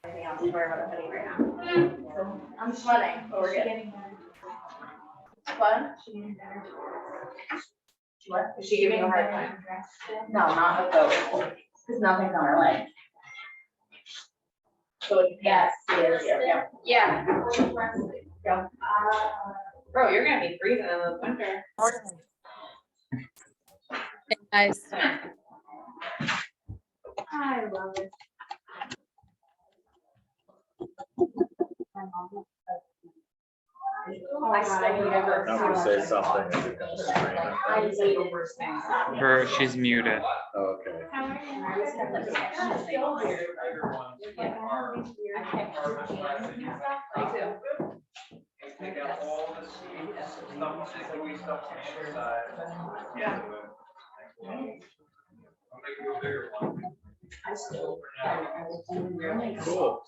Anything else to worry about right now. So I'm sweating, but we're good. What? What? Is she giving you a hard time? No, not with those, because nothing's on her leg. So yes, yeah. Yeah. Bro, you're gonna be freezing in the winter. Hey guys. I love it. Oh my God, I hate her. Now if you say something, it becomes screaming. I say the worst things. She's muted. Oh, okay. Take out all the stuff, sickly stuff on the side. Yeah. I'll make you a bigger one. I still. Cool.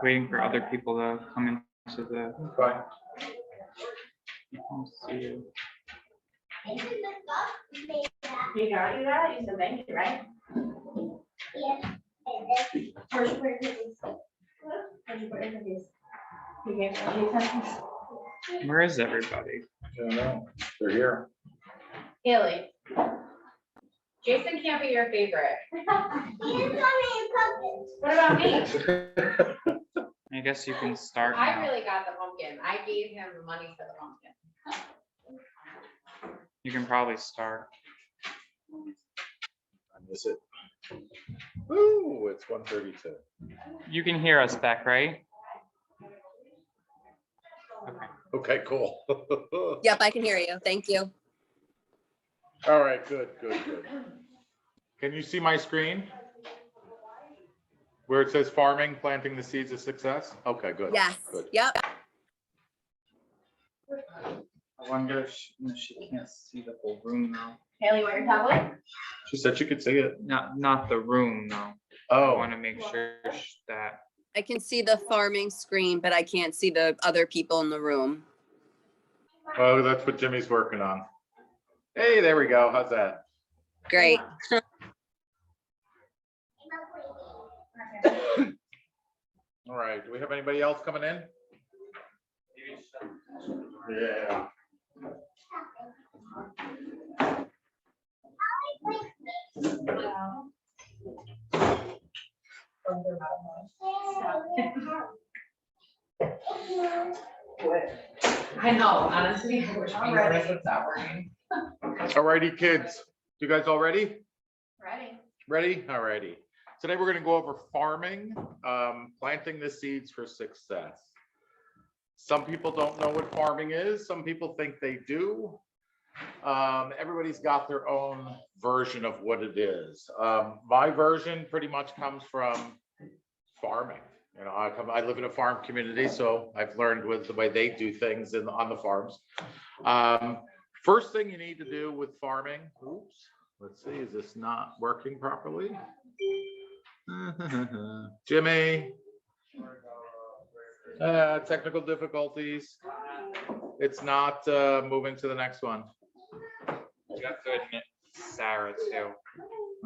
Waiting for other people to come into the. Fine. Let's see. You got you that? You said thank you, right? Where'd you put your cookies? Where'd you put your cookies? You gave me Where is everybody? I don't know. They're here. Haley. Jason can't be your favorite. What about me? I guess you can start I now. really got the pumpkin. I gave him the money for the pumpkin. You can probably start. I miss it. Ooh, it's 1:32. You can hear us back, right? Okay. Okay, cool. Yep, I can hear you. Thank you. All right, good. Can you see my screen? Where it says farming, planting the seeds of success? Okay, good. Yes. Good. Yep. I wonder if she can't see the whole room now. Haley, want your tablet? She said she could see it. Not the room though. I Oh, want to make sure that. I can see the farming screen, but I can't see the other people in the room. oh, that's what Jimmy's working on. Hey, there we go. How's that? Great. All right, do we have anybody else coming in? Yeah. I know, honestly, I wish my wrist would stop working. All righty, kids. You guys all ready? Ready? Ready? All righty. Today we're going to go over farming, planting the seeds for success. Some people don't know what farming is. Some people think they do. Everybody's got their own version of what it is. My version pretty much comes from farming. You know, I live in a farm community, so I've learned with the way they do things on the farms. First thing you need to do with farming, oops, let's see, is this not working properly? Jimmy, technical difficulties. It's not moving to the next one. You have to admit Sarah too.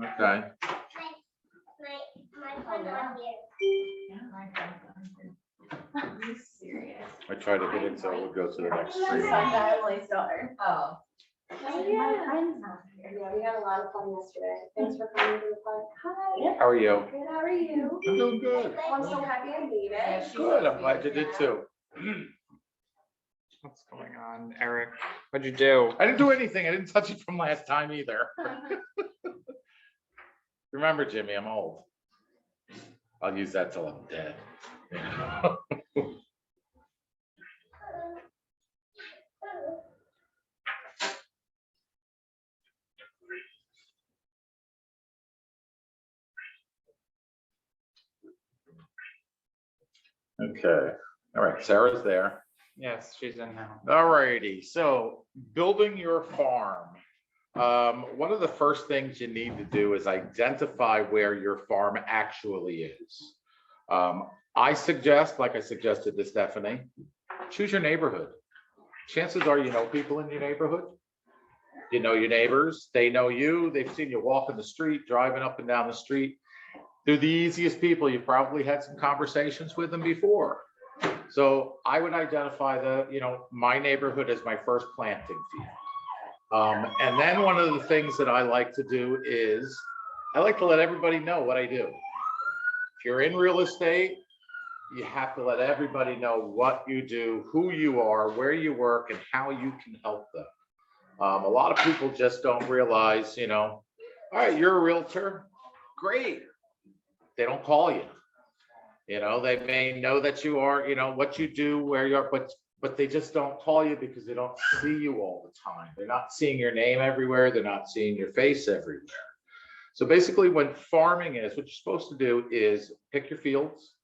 Okay. Are you serious? I tried to hit it so it would go to the next My screen. son died daughter. Oh. Yeah, we had a lot of fun yesterday. Thanks for coming to the park. Hi. How are you? Good, how are you? I'm doing good. I'm so happy I made it. Good, I'm glad you did too. What's going on, Eric? What'd you do? I didn't do anything. I didn't touch it from last time either. Remember, Jimmy, I'm old. I'll use that till I'm dead. Okay, all right, Sarah's there. Yes, she's in now. All righty, so building your farm. One of the first things you need to do is identify where your farm actually is. I suggest, like I suggested to Stephanie, choose your neighborhood. chances are you know people in your neighborhood. You know your neighbors, they know you, they've seen you walking the street, driving up and down the street. They're the easiest people. You probably had some conversations with them before. So I would identify my neighborhood as my first planting field. And then one of the things that I like to do is I like to let everybody know what I do. If you're in real estate, you have to let everybody know what you do, who you are, where you work, and how you can help them. A lot of people just don't realize, all right, you're a realtor, great. They don't call you. They may know that you are, what you do, where you are, but they just don't call you because they don't see you all the time. They're not seeing your name everywhere. They're not seeing your face everywhere. So basically when farming is, what you're supposed to do is pick your fields.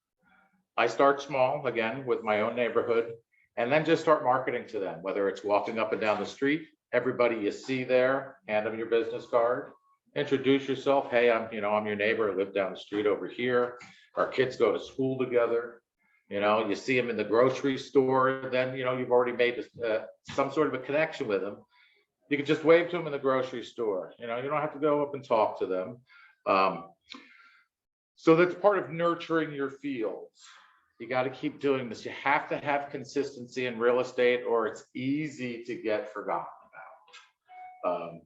I start small, again, with my own neighborhood, and then just start marketing to them, whether it's walking up and down the street, everybody you see there, hand them your business card, introduce yourself. Hey, I'm your neighbor. I live down the street over here. Our kids go to school together. You see them in the grocery store, then, you've already made some sort of a connection with them. You can just wave to them in the grocery store. You don't have to go up and talk to them. So that's part of nurturing your fields. You got to keep doing this. You have to have consistency in real estate or it's easy to get forgotten about.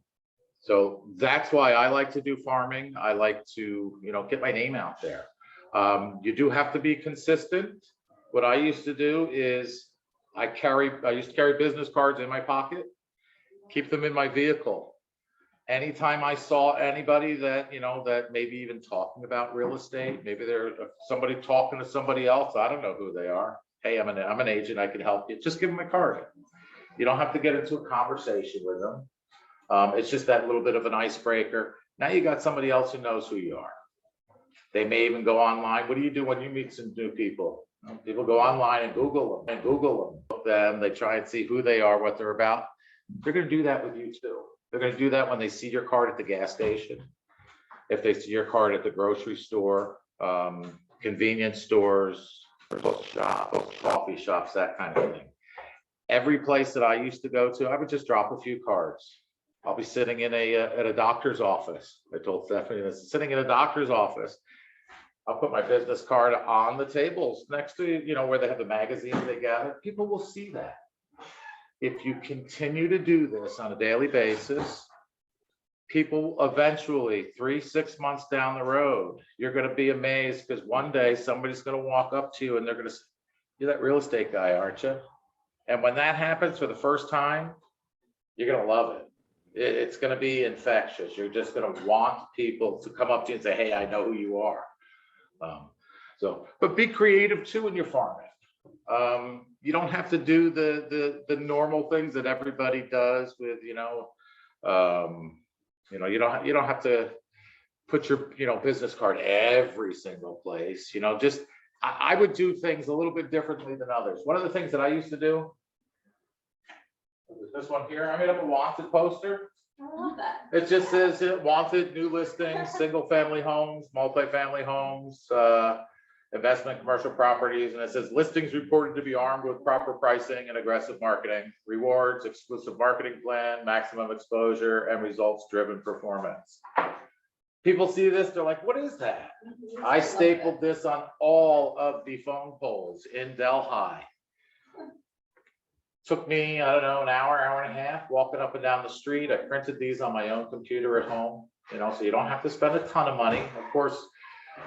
So that's why I like to do farming. I like to, get my name out there. You do have to be consistent. What I used to do is I used to carry business cards in my pocket, keep them in my vehicle. Anytime I saw anybody that, that maybe even talking about real estate, maybe they're somebody talking to somebody else, I don't know who they are. Hey, I'm an agent, I can help you. Just give them a card. You don't have to get into a conversation with them. It's just that little bit of an icebreaker. Now you got somebody else who knows who you are. They may even go online. What do you do when you meet some new people? People go online and Google them. They try and see who they are, what they're about. They're going to do that with you too. They're going to do that when they see your card at the gas station. If they see your card at the grocery store, convenience stores, book shops, coffee shops, that kind of thing. Every place that I used to go to, I would just drop a few cards. I'll be sitting in at a doctor's office. I told Stephanie this, sitting in a doctor's office. I'll put my business card on the tables next to, where they have the magazines they gather. People will see that. If you continue to do this on a daily basis, people eventually 3-6 months down the road, you're going to be amazed because one day somebody's going to walk up to you and they're going to say, you're that real estate guy, aren't you? And when that happens for the first time, you're going to love it. It's going to be infectious. You're just going to want people to come up to you and say, hey, I know who you are. But be creative too in your farming. You don't have to do the normal things that everybody does with, you don't have to put your, business card every single place, just, I would do things a little bit differently than others. One of the things that I used to do, this one here, I made up a wanted poster. I love that. It just says wanted new listings, single family homes, multifamily homes, investment commercial properties, and it says listings reported to be armed with proper pricing and aggressive marketing, rewards, exclusive marketing plan, maximum exposure, and results driven performance. People see this, they're like, what is that? I stapled this on all of the phone poles in Delhi. Took me, I don't know, an hour and a half walking up and down the street. I printed these on my own computer at home, so you don't have to spend a ton of money. Of course,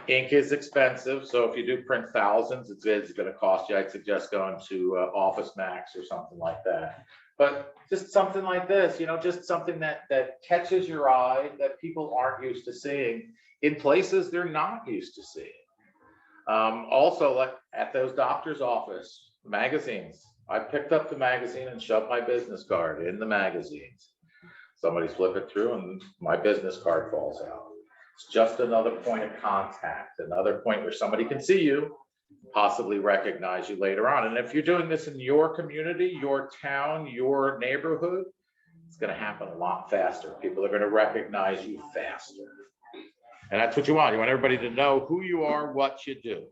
ink is expensive. So if you do print thousands, it's going to cost you. I'd suggest going to Office Max or something like that. But just something like this, just something that catches your eye, that people aren't used to seeing in places they're not used to seeing. Also, like at those doctor's office, magazines. I picked up the magazine and shoved my business card in the magazines. Somebody's flipping through and my business card falls out. It's just another point of contact, another point where somebody can see you, possibly recognize you later on. And if you're doing this in your community, your town, your neighborhood, it's going to happen a lot faster. People are going to recognize you faster. And that's what you want. You want everybody to know who you are, what you do.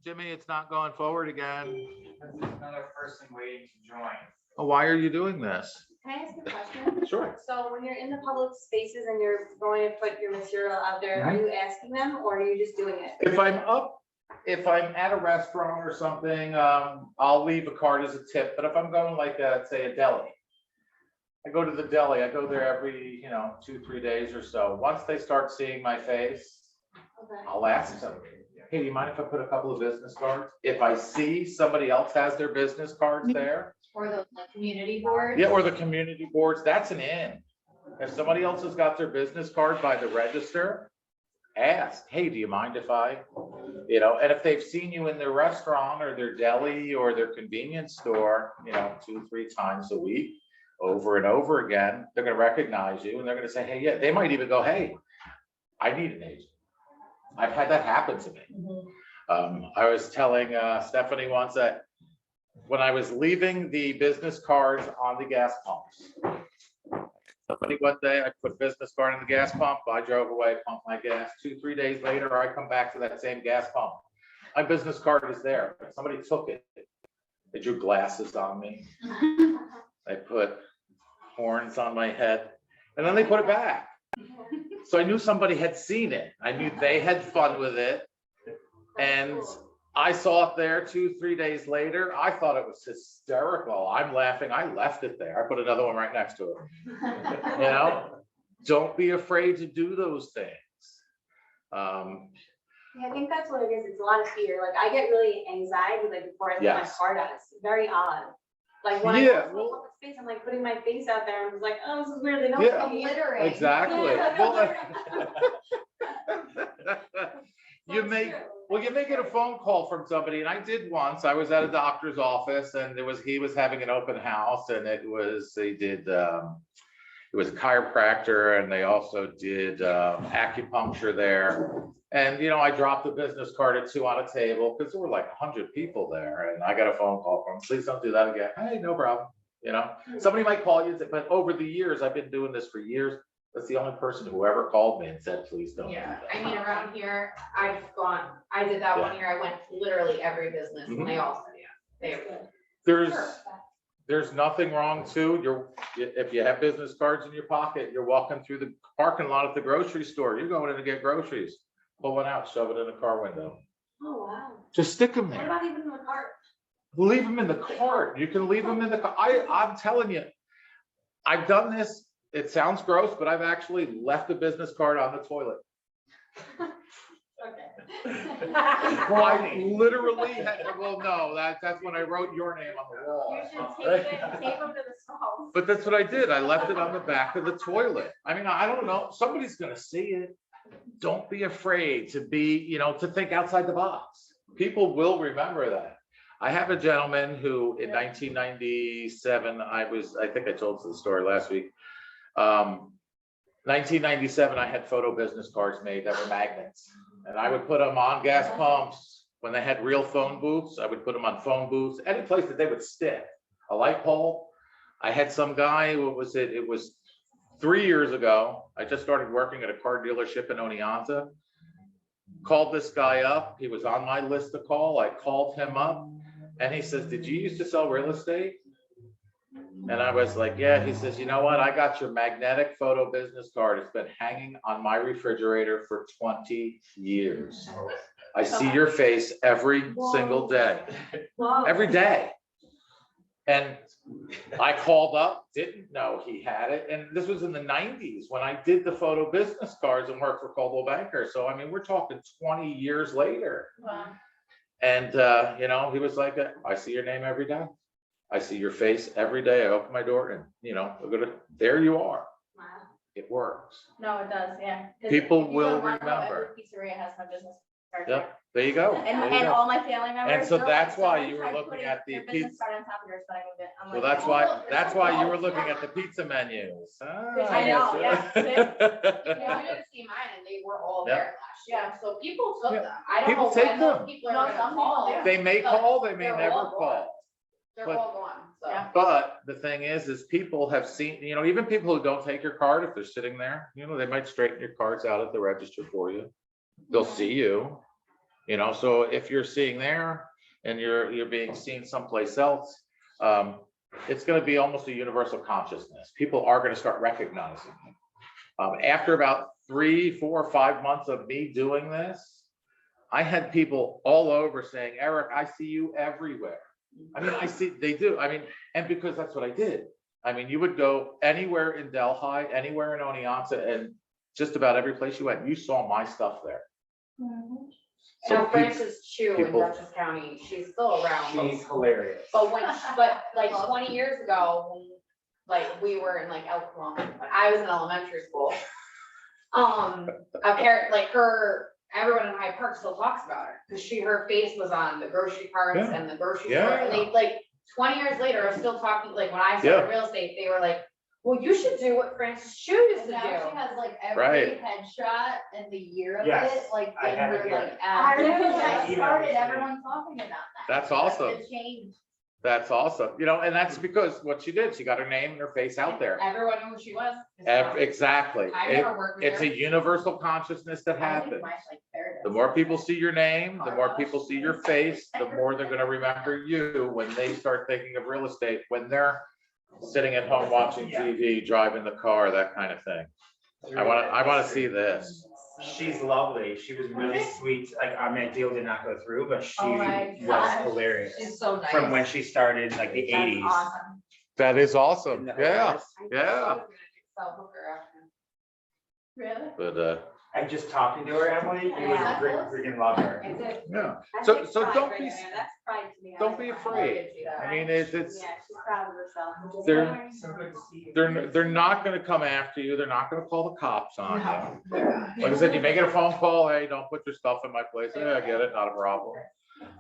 Jimmy, it's not going forward again. There's another person waiting to join. Oh, why are you doing this? Can I ask a question? Sure. So when you're in the public spaces and you're going to put your material out there, are you asking them or are you just doing it? If I'm at a restaurant or something, I'll leave a card as a tip, but if I'm going like, say a deli, I go to the deli, I go there every, 2-3 days or so. Once they start seeing my face, Okay. I'll ask them, hey, do you mind if I put a couple of business cards? If I see somebody else has their business cards there, Or the like, community board. yeah, or the community boards, that's an in. If somebody else has got their business card by the register, ask, hey, do you mind if I, and if they've seen you in their restaurant or their deli or their convenience store, 2-3 times a week, over and over again, they're gonna recognize you and they're gonna say, hey, yeah, they might even go, hey, I need an agent. I've had that happen to me. I was telling Stephanie once that when I was leaving the business cards on the gas pumps, somebody one day, I put business card in the gas pump, I drove away, pumped my gas. 2-3 days later, I come back to that same gas pump. My business card is there, but somebody took it. They drew glasses on me. They put horns on my head, and then they put it back. So I knew somebody had seen it. I knew they had fun with it. And I saw it there 2-3 days later. I thought it was hysterical. I'm laughing. I left it there. I put another one right next to it. Don't be afraid to do those things. Yeah, I think that's what it is. It's a lot of fear. Like I get really anxiety like before I put my Yes. card out. It's very odd. Like when I Yeah, go to well- a public space, I'm like putting my face out there. I'm just like, oh, this is weird. They don't Yeah. see me. Littering. Exactly. Yeah. You may get a phone call from somebody, and I did once. I was at a doctor's office, and he was having an open house, and it was a chiropractor, and they also did acupuncture there. And I dropped a business card or two on a table because there were like 100 people there, and I got a phone call from him. Please don't do that again. Hey, no problem. Somebody might call you, but over the years, I've been doing this for years. That's the only person who ever called me and said, please don't do Yeah, that. I mean, around here, I did that one year, I went to literally every business and they all said, yeah, they were. There's nothing wrong too. If you have business cards in your pocket, you're walking through the parking lot at the grocery store, you're going in to get groceries. Pull one out, shove it in a car window. Oh, wow. Just stick them What there. about even in the cart? Leave them in the cart. You can leave them in the car. I'm telling you, I've done this. It sounds gross, but I've actually left a business card on the toilet. Okay. I literally no, that's when I wrote your name on the wall. You should tape them to the stalls. But that's what I did. I left it on the back of the toilet. I mean, I don't know. Somebody's gonna see it. Don't be afraid to be, to think outside the box. People will remember that. I have a gentleman who in 1997, I think I told the story last week. 1997, I had photo business cards made that were magnets, and I would put them on gas pumps. When they had real phone booths, I would put them on phone booths, any place that they would stick. A light pole. I had some guy, what was it? It was 3 years ago. I just started working at a car dealership in Oneonta. Called this guy up. He was on my list to call. I called him up, and he says, did you used to sell real estate? And I was like, yeah. He says, you know what? I got your magnetic photo business card. It's been hanging on my refrigerator for 20 years. I see your face every single day, Whoa. every day. And I called up, didn't know he had it. And this was in the 90s when I did the photo business cards and worked for Coldwell Banker. So, I mean, we're talking 20 years later. Wow. And, he was like, I see your name every day. I see your face every day. I open my door and, there you are. Wow. It works. No, it does, yeah. 'Cause People if you will go around, remember. every Pizzeria has my business card. Yep, there you go. And, There you and go. all my family members. so know that's it. why I you were tried looking putting at the their business pizza- card on top of yours, but I moved it. I'm Well, like, that's oh, why, look, that's this why is you were all looking stuff. at the pizza menus. I know, yeah. Yeah, I didn't see mine and they were all Yep. there last year. Yeah, so people took Yeah. them. I don't People know take when those them. people are gonna call. They may but call, they may they're never all gone. call. They're But- all gone, so. But the thing is people have seen, even people who don't take your card, if they're sitting there, they might straighten your cards out at the register for you. They'll see you. You know, so if you're seeing there and you're being seen someplace else, it's gonna be almost a universal consciousness. People are gonna start recognizing it. After about 3, 4, 5 months of me doing this, I had people all over saying, Eric, I see you everywhere. I mean, they do. I mean, and because that's what I did. I mean, you would go anywhere in Delhi, anywhere in Oneonta, and just about every place you went, you saw my stuff there. So Now peop- Frances Chu in people- Dutchess County, she's still around. She's hilarious. But but like 20 years ago, when like we were in like when I was in elementary school. A parent, like everyone in Hyde Park still talks about her, because her face was on the grocery carts Yeah. and the grocery Yeah. store, and they like 20 years later are still talking, like when I started Yeah. real estate, they were like, well, you should do what Frances Chu used to Now she do. has like Right. every headshot and the year of Yes, it, like I in have it her here. like I app. remember when Yeah. I started, everyone talking about that. That's awesome. It changed. That's awesome. You know, and that's because what she did, she got her name and her face out there. Everyone knew who she was. Exactly. I never worked with It's her. a universal consciousness that happens. The more people see your name, the more people see your face, the more they're gonna remember you when they start thinking of real estate, when they're sitting at home watching TV, driving the car, that kind of thing. I wanna see this. She's lovely. She was really sweet. Like, I mean, deal did not go through, but she Oh my was gosh. hilarious. She's so nice. From when she started, like the That's 80s. awesome. That is awesome. Isn't that Yeah, hilarious? yeah. So hook her up. Really? But, And just talking to her, Emily, you would Yeah. freaking love her. It's it. yeah. That's So pride don't right be, there. That's pride to me. don't be afraid. I mean, it's, Yeah, she's proud of herself. which is They're- very So good to see you. they're not gonna come after you. They're not gonna call the cops on you. Like I said, you may get a phone call, hey, don't put your stuff in my place. Yeah, I get it, not a problem.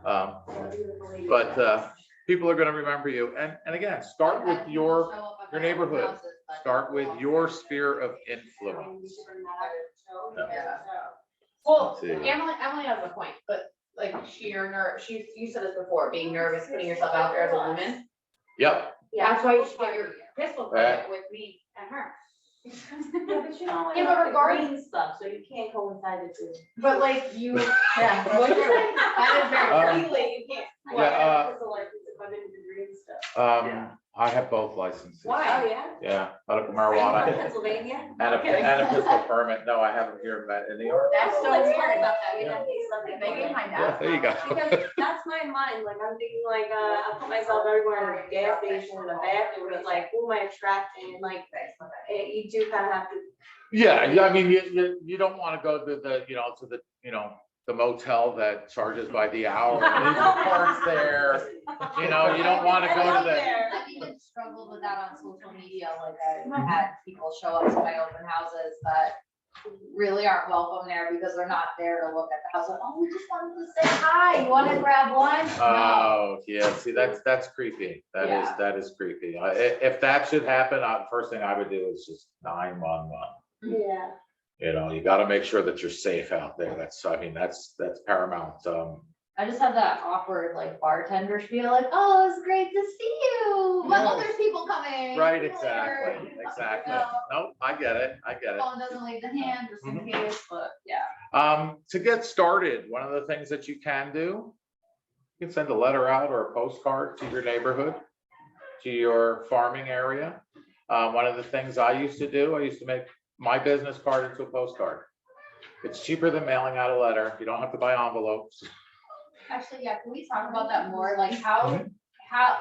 But people are gonna remember you. And again, start with your neighborhood. Start with your sphere of influence. Yeah. Well, Let's see. Emily has a point, but like you said this before, being nervous, putting yourself out there as a woman. Yep, That's why you should get your pistol permit with me and her. Yeah, but you don't Yeah, but want regarding- green stuff, so you can't coincide the two. But like you, yeah, What you say? that is very legally, you can't. Yeah, It's a license if I'm into the green stuff. I have both licenses. Oh, yeah? Yeah, medical marijuana Pennsylvania? and a pistol permit. No, I have them here in New York. That's so What's weird. weird about that? Yeah. That means something. They get my Yeah, there you go. Because that's my mind, like, I'm thinking like, I put myself everywhere in a gas station, in the bathroom, it's like, who am I attracting, and like, you do kind of have to. Yeah, I mean, you don't want to go to the motel that charges by the hour. There's parts there. You know, you don't want to go to the. I've even struggled with that on social media, like I've had people show up to my open houses that really aren't welcome there because they're not there to look at the house, like, oh, we just wanted to say hi, you wanna grab lunch? No. Oh, yeah, see, that's creepy. That is creepy. If that should happen, first thing I would do is just 911. Yeah. You know, you gotta make sure that you're safe out there. That's paramount. I just have that awkward like bartender spiel, like, oh, it's great to see you, but Yeah. there's people coming. Right, See you exactly, later. exactly. No, Nope, I get it. phone doesn't leave the hand just in Mhm. case, but yeah. To get started, one of the things that you can do, you can send a letter out or a postcard to your neighborhood, to your farming area. One of the things I used to do, I used to make my business card into a postcard. It's cheaper than mailing out a letter. You don't have to buy envelopes. Actually, yeah, can we talk about that more? Like how, Mhm.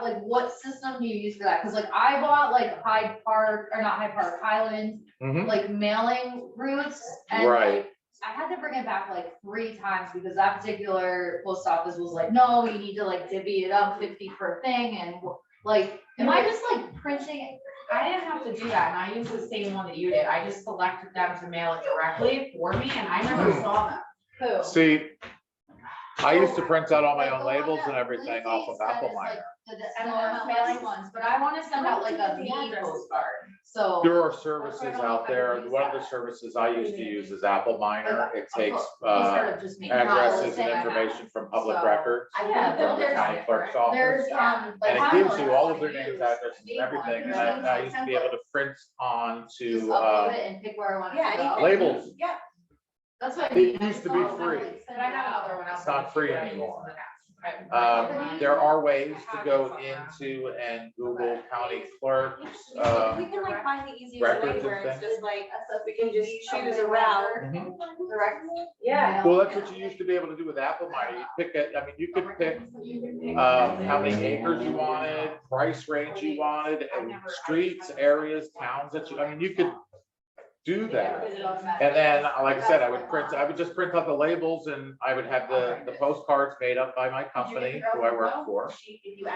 like what system do you use for that? Cause like I bought like Hyde Park, or not Hyde Park, Highlands, Mhm. like mailing routes. And Right. like, I had to bring it back like 3 times because that particular post office was like, no, you need to like divvy it up 50 per thing. And like, am I just like printing it? I didn't have to do that, and I used the same one that you did. I just selected them to mail it directly for me, and I never saw them. Who? See, I used to print out all my Like, own the one labels that and everything off of Lindsay said Apple is, like, Miner. The MLS ones, but I wanna send out like a me postcard, so. There are services out there. One of the services I used to use is Apple Miner. It takes Instead of just making addresses all and the same. information from public So, records. Yeah, from the there's, county clerk's office. there's, like. And it how gives do you I all wanna of their names, use addresses, and everything, and I used to be able to print Just onto upload it and pick where I want it to Yeah, go. labels. Yeah. That's what I It mean. used to be free. But I have another one else. It's not free that I use anymore. in the past. I- There are ways to go into and Google county clerks. We can like find the easiest way records where and it's things. just like, we can just choose a route. Mhm. Direct. Yeah. Well, that's what you used to be able to do with Apple Money. You pick it, I mean, you could pick how many acres you wanted, price range you wanted, and streets, areas, towns that you, I mean, you could do that. And then, like I said, I would just print out the labels and I would have the postcards made up by my company who I work for.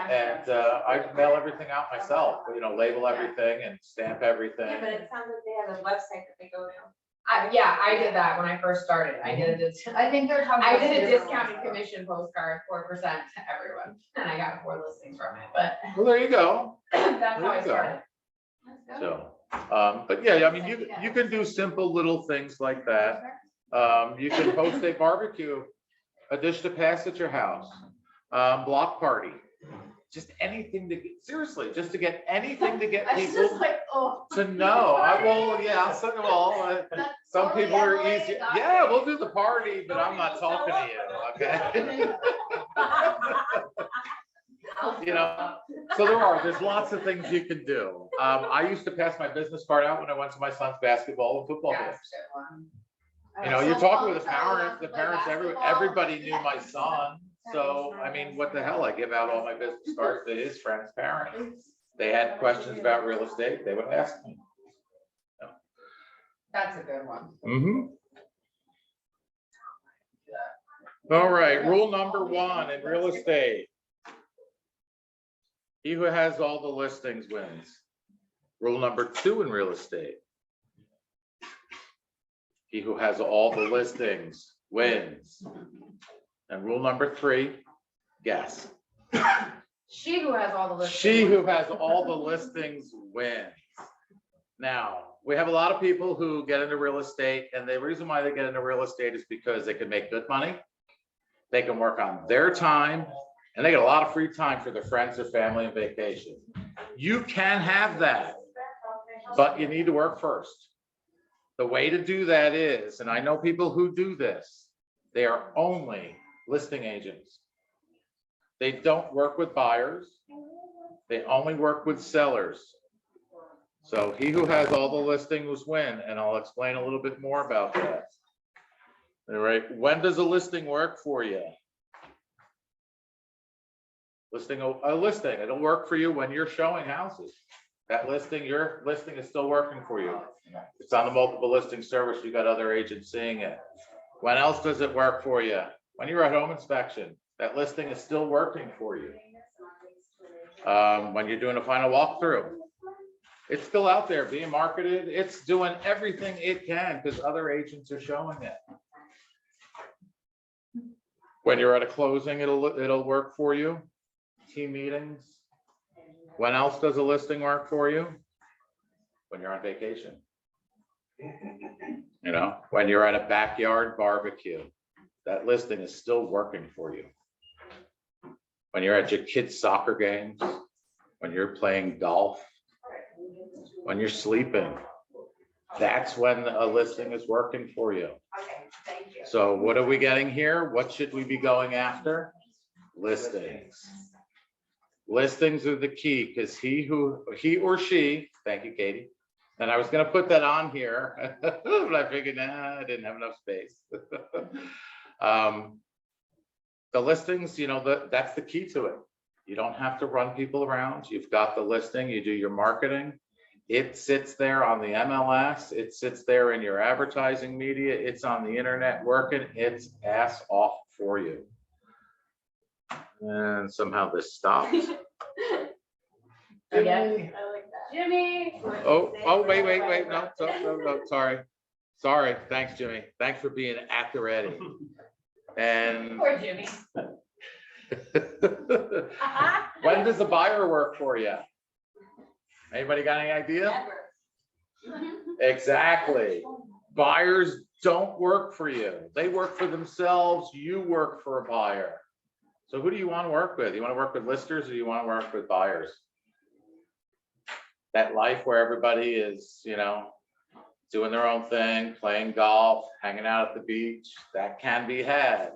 And I'd mail everything out myself, label everything and stamp everything. Yeah, but it sounds like they have a website that they go to. Yeah, I did that when I first started. I did a I think they're talking. I about did a different discounted ones, though. commission postcard, 4% to everyone, and I got 4 listings from it, but Well, there you go. that's how I There you go. started. So, but yeah, I mean, you can do simple little things like that. You can host a barbecue, a dish to pass at your house, block party. Just anything seriously, just to get anything to get I was just people like, oh. to know. I'll send them all. Some totally people are unrelated, easy. not Yeah, me. we'll do the party, but I'm not talking to you, okay? So there's lots of things you can do. I used to pass my business card out when I went to my son's basketball and football games. That's a good one. You're So talking with the Paul parents, wants to play basketball. everybody knew my son. So, I mean, what the hell? I give out all my business cards to his friends' parents. They had questions about real estate, they would ask me. That's a good one. Mm-hmm. All right, rule number 1 in real estate. He who has all the listings wins. Rule number 2 in real estate. He who has all the listings wins. And rule number 3, guess. She who has all the listings. She who has all the listings wins. Now, we have a lot of people who get into real estate, and the reason why they get into real estate is because they can make good money. They can work on their time, and they get a lot of free time for their friends, their family, and vacation. You can have that, but you need to work first. The way to do that is, and I know people who do this, they are only listing agents. They don't work with buyers. They only work with sellers. So he who has all the listings win, and I'll explain a little bit more about that. All right, when does a listing work for you? A listing, it'll work for you when you're showing houses. That listing, your listing is still working for you. It's on the multiple listing service, you got other agents seeing it. When else does it work for you? When you're at home inspection, that listing is still working for you. When you're doing a final walkthrough, it's still out there being marketed. It's doing everything it can because other agents are showing it. When you're at a closing, it'll work for you. Team meetings. When else does a listing work for you? When you're on vacation. When you're at a backyard barbecue, that listing is still working for you. When you're at your kids' soccer games, when you're playing golf, when you're sleeping, that's when a listing is working for you. So what are we getting here? What should we be going after? Listings. Listings are the key because he or she, thank you, Katie. And I was going to put that on here, but I figured, I didn't have enough space. The listings, that's the key to it. You don't have to run people around. You've got the listing, you do your marketing. It sits there on the MLS. It sits there in your advertising media. It's on the internet working its ass off for you. And somehow this stopped. Again? I like that. Jimmy. Oh, wait, no, sorry, thanks, Jimmy. Thanks for being at the ready. And Poor Jimmy. when does the buyer work for you? Anybody got any idea? Exactly. Buyers don't work for you. They work for themselves. You work for a buyer. So who do you want to work with? You want to work with listers or you want to work with buyers? That life where everybody is, doing their own thing, playing golf, hanging out at the beach, that can be had.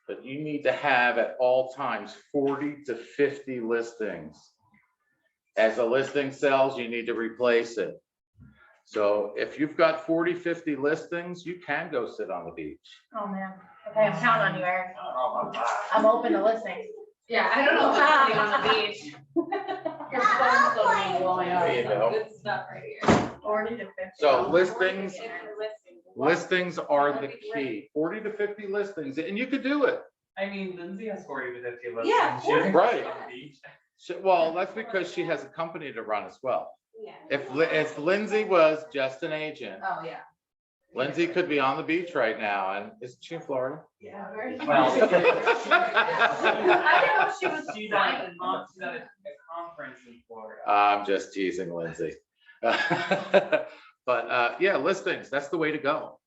But you need to have at all times 40 to 50 listings. As a listing sells, you need to replace it. So if you've got 40, 50 listings, you can go sit on the beach. Oh, man. Okay, I'm counting on you, Eric. I'm open to listening. Yeah, I don't know about sitting on the beach. Your phone's still ringing blowing up. There you go. Good stuff right here. 40 to 50. So listings, If you're listening. listings are the That'd be great. key. 40 to 50 listings, and you could do it. I mean, Lindsay has 40 to 50 listings. Yeah, of She doesn't Right. go on the beach. Well, that's because she has a company to run as well. Yeah. If Lindsay was just an agent, Oh, yeah. Lindsay could be on the beach right now, and is she in Florida? Yeah, very. Well, I didn't know if she was. she's at a conference in Florida. I'm just teasing Lindsay. But yeah, listings, that's the way to go.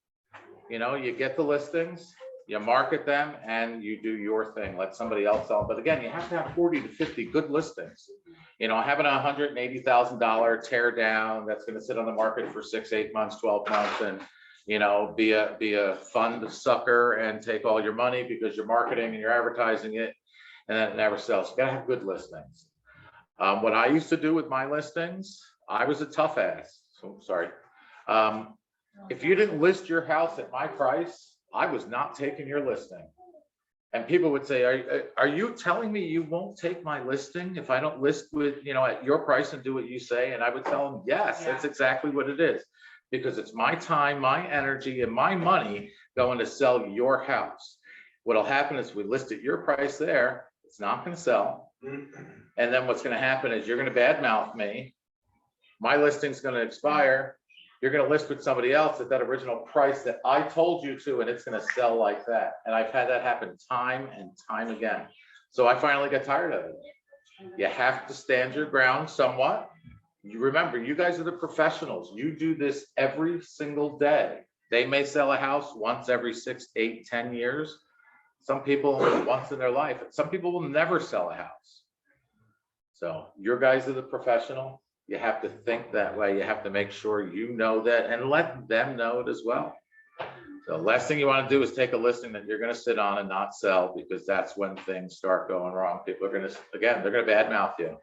You know, you get the listings, you market them, and you do your thing, let somebody else sell. But again, you have to have 40 to 50 good listings. You know, having a $180,000 tear down that's gonna sit on the market for 6, 8 months, 12 months, and you know, be a fund sucker and take all your money because you're marketing and you're advertising it, and then it never sells. You gotta have good listings. What I used to do with my listings, I was a tough ass, so sorry. If you didn't list your house at my price, I was not taking your listing. And people would say, are you telling me you won't take my listing if I don't list with, you know, at your price and do what you say? And I would tell them, yes, that's exactly what it is. Because it's my time, my energy, and my money going to sell your house. What'll happen is we list at your price there, it's not gonna sell. And then what's gonna happen is you're gonna badmouth me. My listing's gonna expire. You're gonna list with somebody else at that original price that I told you to, and it's gonna sell like that. And I've had that happen time and time again. So I finally got tired of it. You have to stand your ground somewhat. You remember, you guys are the professionals. You do this every single day. They may sell a house once every 6, 8, 10 years. Some people only once in their life. Some people will never sell a house. So your guys are the professional. You have to think that way. You have to make sure you know that and let them know it as well. So last thing you want to do is take a listing that you're going to sit on and not sell, because that's when things start going wrong. People are going to, again, they're going to badmouth you.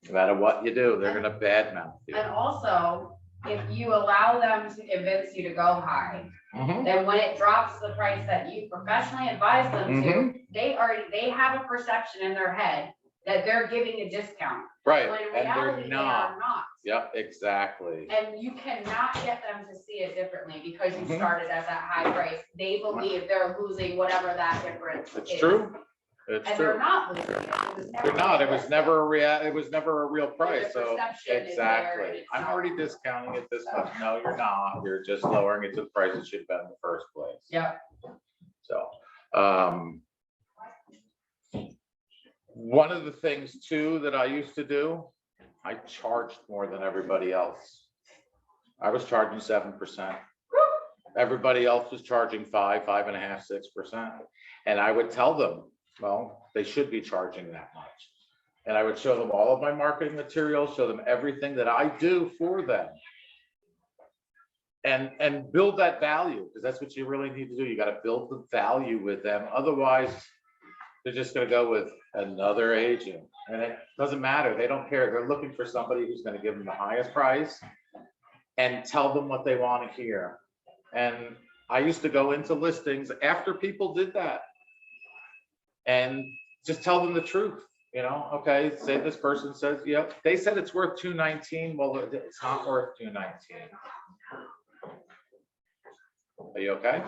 No matter what you do, they're going to badmouth you. And also, if you allow them to convince you to go high, Mhm. then when it drops the price that you professionally advise them to, they have a perception in their head that they're giving a discount. Right, When in and they're reality, they not. are not. Yep, exactly. And you cannot get them to see it differently because you Mhm. started at that high price. They believe they're losing whatever that difference is. It's true. It's And they're true. not losing it. It was never They're not. It was realistic. never it was never a real price. So perception is there exactly. and I'm it's already not. discounting it this much. No, you're not. You're just lowering it to the price it should have been in the first place. Yep. So, one of the things too that I used to do, I charged more than everybody else. I was charging 7%. Everybody else was charging 5, 5.5, 6%. And I would tell them, well, they should be charging that much. And I would show them all of my marketing materials, show them everything that I do for them. And build that value, because that's what you really need to do. You got to build the value with them. Otherwise, they're just going to go with another agent. And it doesn't matter. They don't care. They're looking for somebody who's going to give them the highest price and tell them what they want to hear. And I used to go into listings after people did that and just tell them the truth. You know, okay, say this person says, yep, they said it's worth $219. Well, it's not worth $219. Are you okay?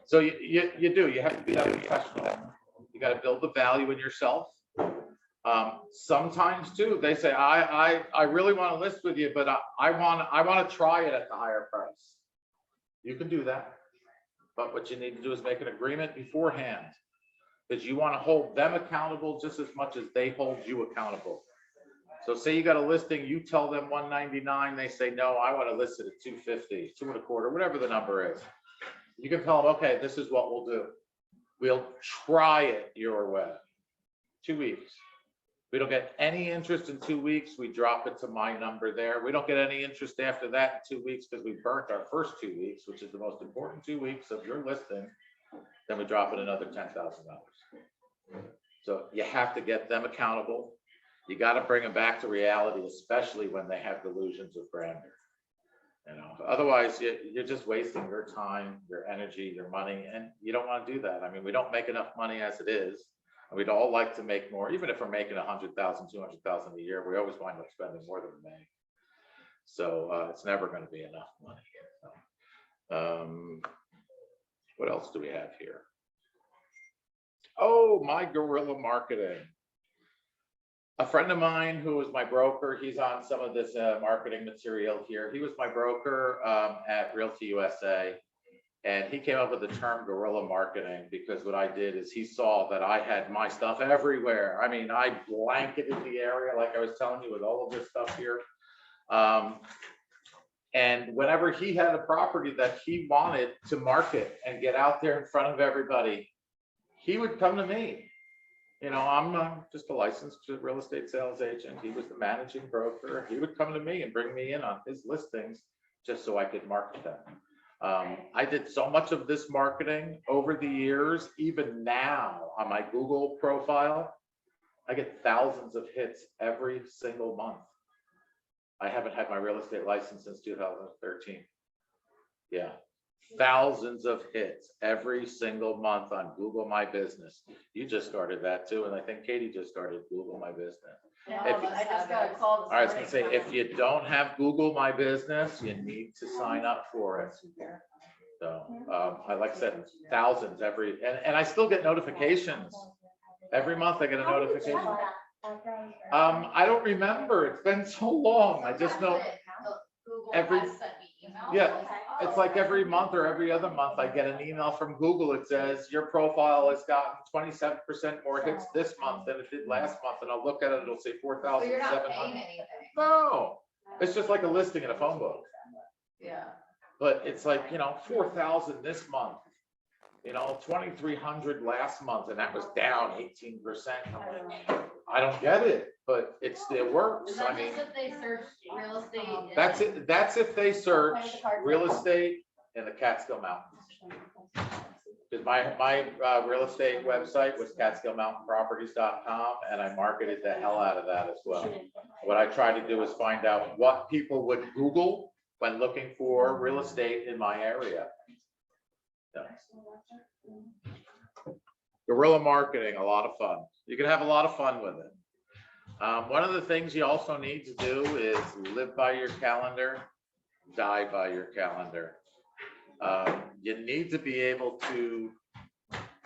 So you have to be that professional. You got to build the value in yourself. Sometimes too, they say, I really want to list with you, but I want to try it at the higher price. You can do that. But what you need to do is make an agreement beforehand, because you want to hold them accountable just as much as they hold you accountable. So say you got a listing, you tell them $199, they say, no, I want to list it at $250, $225, whatever the number is. You can tell them, okay, this is what we'll do. We'll try it your way. 2 weeks. We don't get any interest in 2 weeks, we drop it to my number there. We don't get any interest after that in 2 weeks because we burnt our first 2 weeks, which is the most important 2 weeks of your listing. Then we drop it another $10,000. So you have to get them accountable. You got to bring them back to reality, especially when they have delusions of grandeur. Otherwise you're just wasting your time, your energy, your money, and you don't want to do that. I mean, we don't make enough money as it is. And we'd all like to make more, even if we're making 100,000, 200,000 a year, we always wind up spending more than we make. So it's never going to be enough money. What else do we have here? Oh, my guerrilla marketing. A friend of mine who was my broker, he's on some of this marketing material here. He was my broker at Realty USA. And he came up with the term guerrilla marketing because what I did is he saw that I had my stuff everywhere. I mean, I blanketed the area, like I was telling you, with all of this stuff here. And whenever he had a property that he wanted to market and get out there in front of everybody, he would come to me. I'm just a licensed real estate sales agent. He was the managing broker. He would come to me and bring me in on his listings just so I could market them. I did so much of this marketing over the years. Even now on my Google profile, I get thousands of hits every single month. I haven't had my real estate license since 2013. Yeah, thousands of hits every single month on Google My Business. You just started that too, and I think Katie just started Google My Business. No, but I just got a call this All right, I was gonna morning. say, if you don't have Google My Business, you need to sign up for it. So, like I said, thousands and I still get notifications. Every month I get a notification. I don't remember, it's been so long, I just know. Google every- has sent me emails. Yeah, it's like every month or every other month, I get an email from Google. It says your profile has gotten 27% more hits this month than it did last month. And I'll look at it, it'll say So you're not paying 4,700. anything. No, it's just like a listing in a phone book. Yeah. But it's like, 4,000 this month, 2,300 last month, and that was down 18%. I'm like, I don't get it, but it still works. Is I that mean, just if they search real estate? that's it. That's if they search real estate in the Catskill Mountains. Because my real estate website was CatskillMountainProperties.com, and I marketed the hell out of that as well. What I try to do is find out what people would Google when looking for real estate in my area. Yeah. Guerrilla marketing, a lot of fun. You can have a lot of fun with it. One of the things you also need to do is live by your calendar, die by your calendar. You need to be able to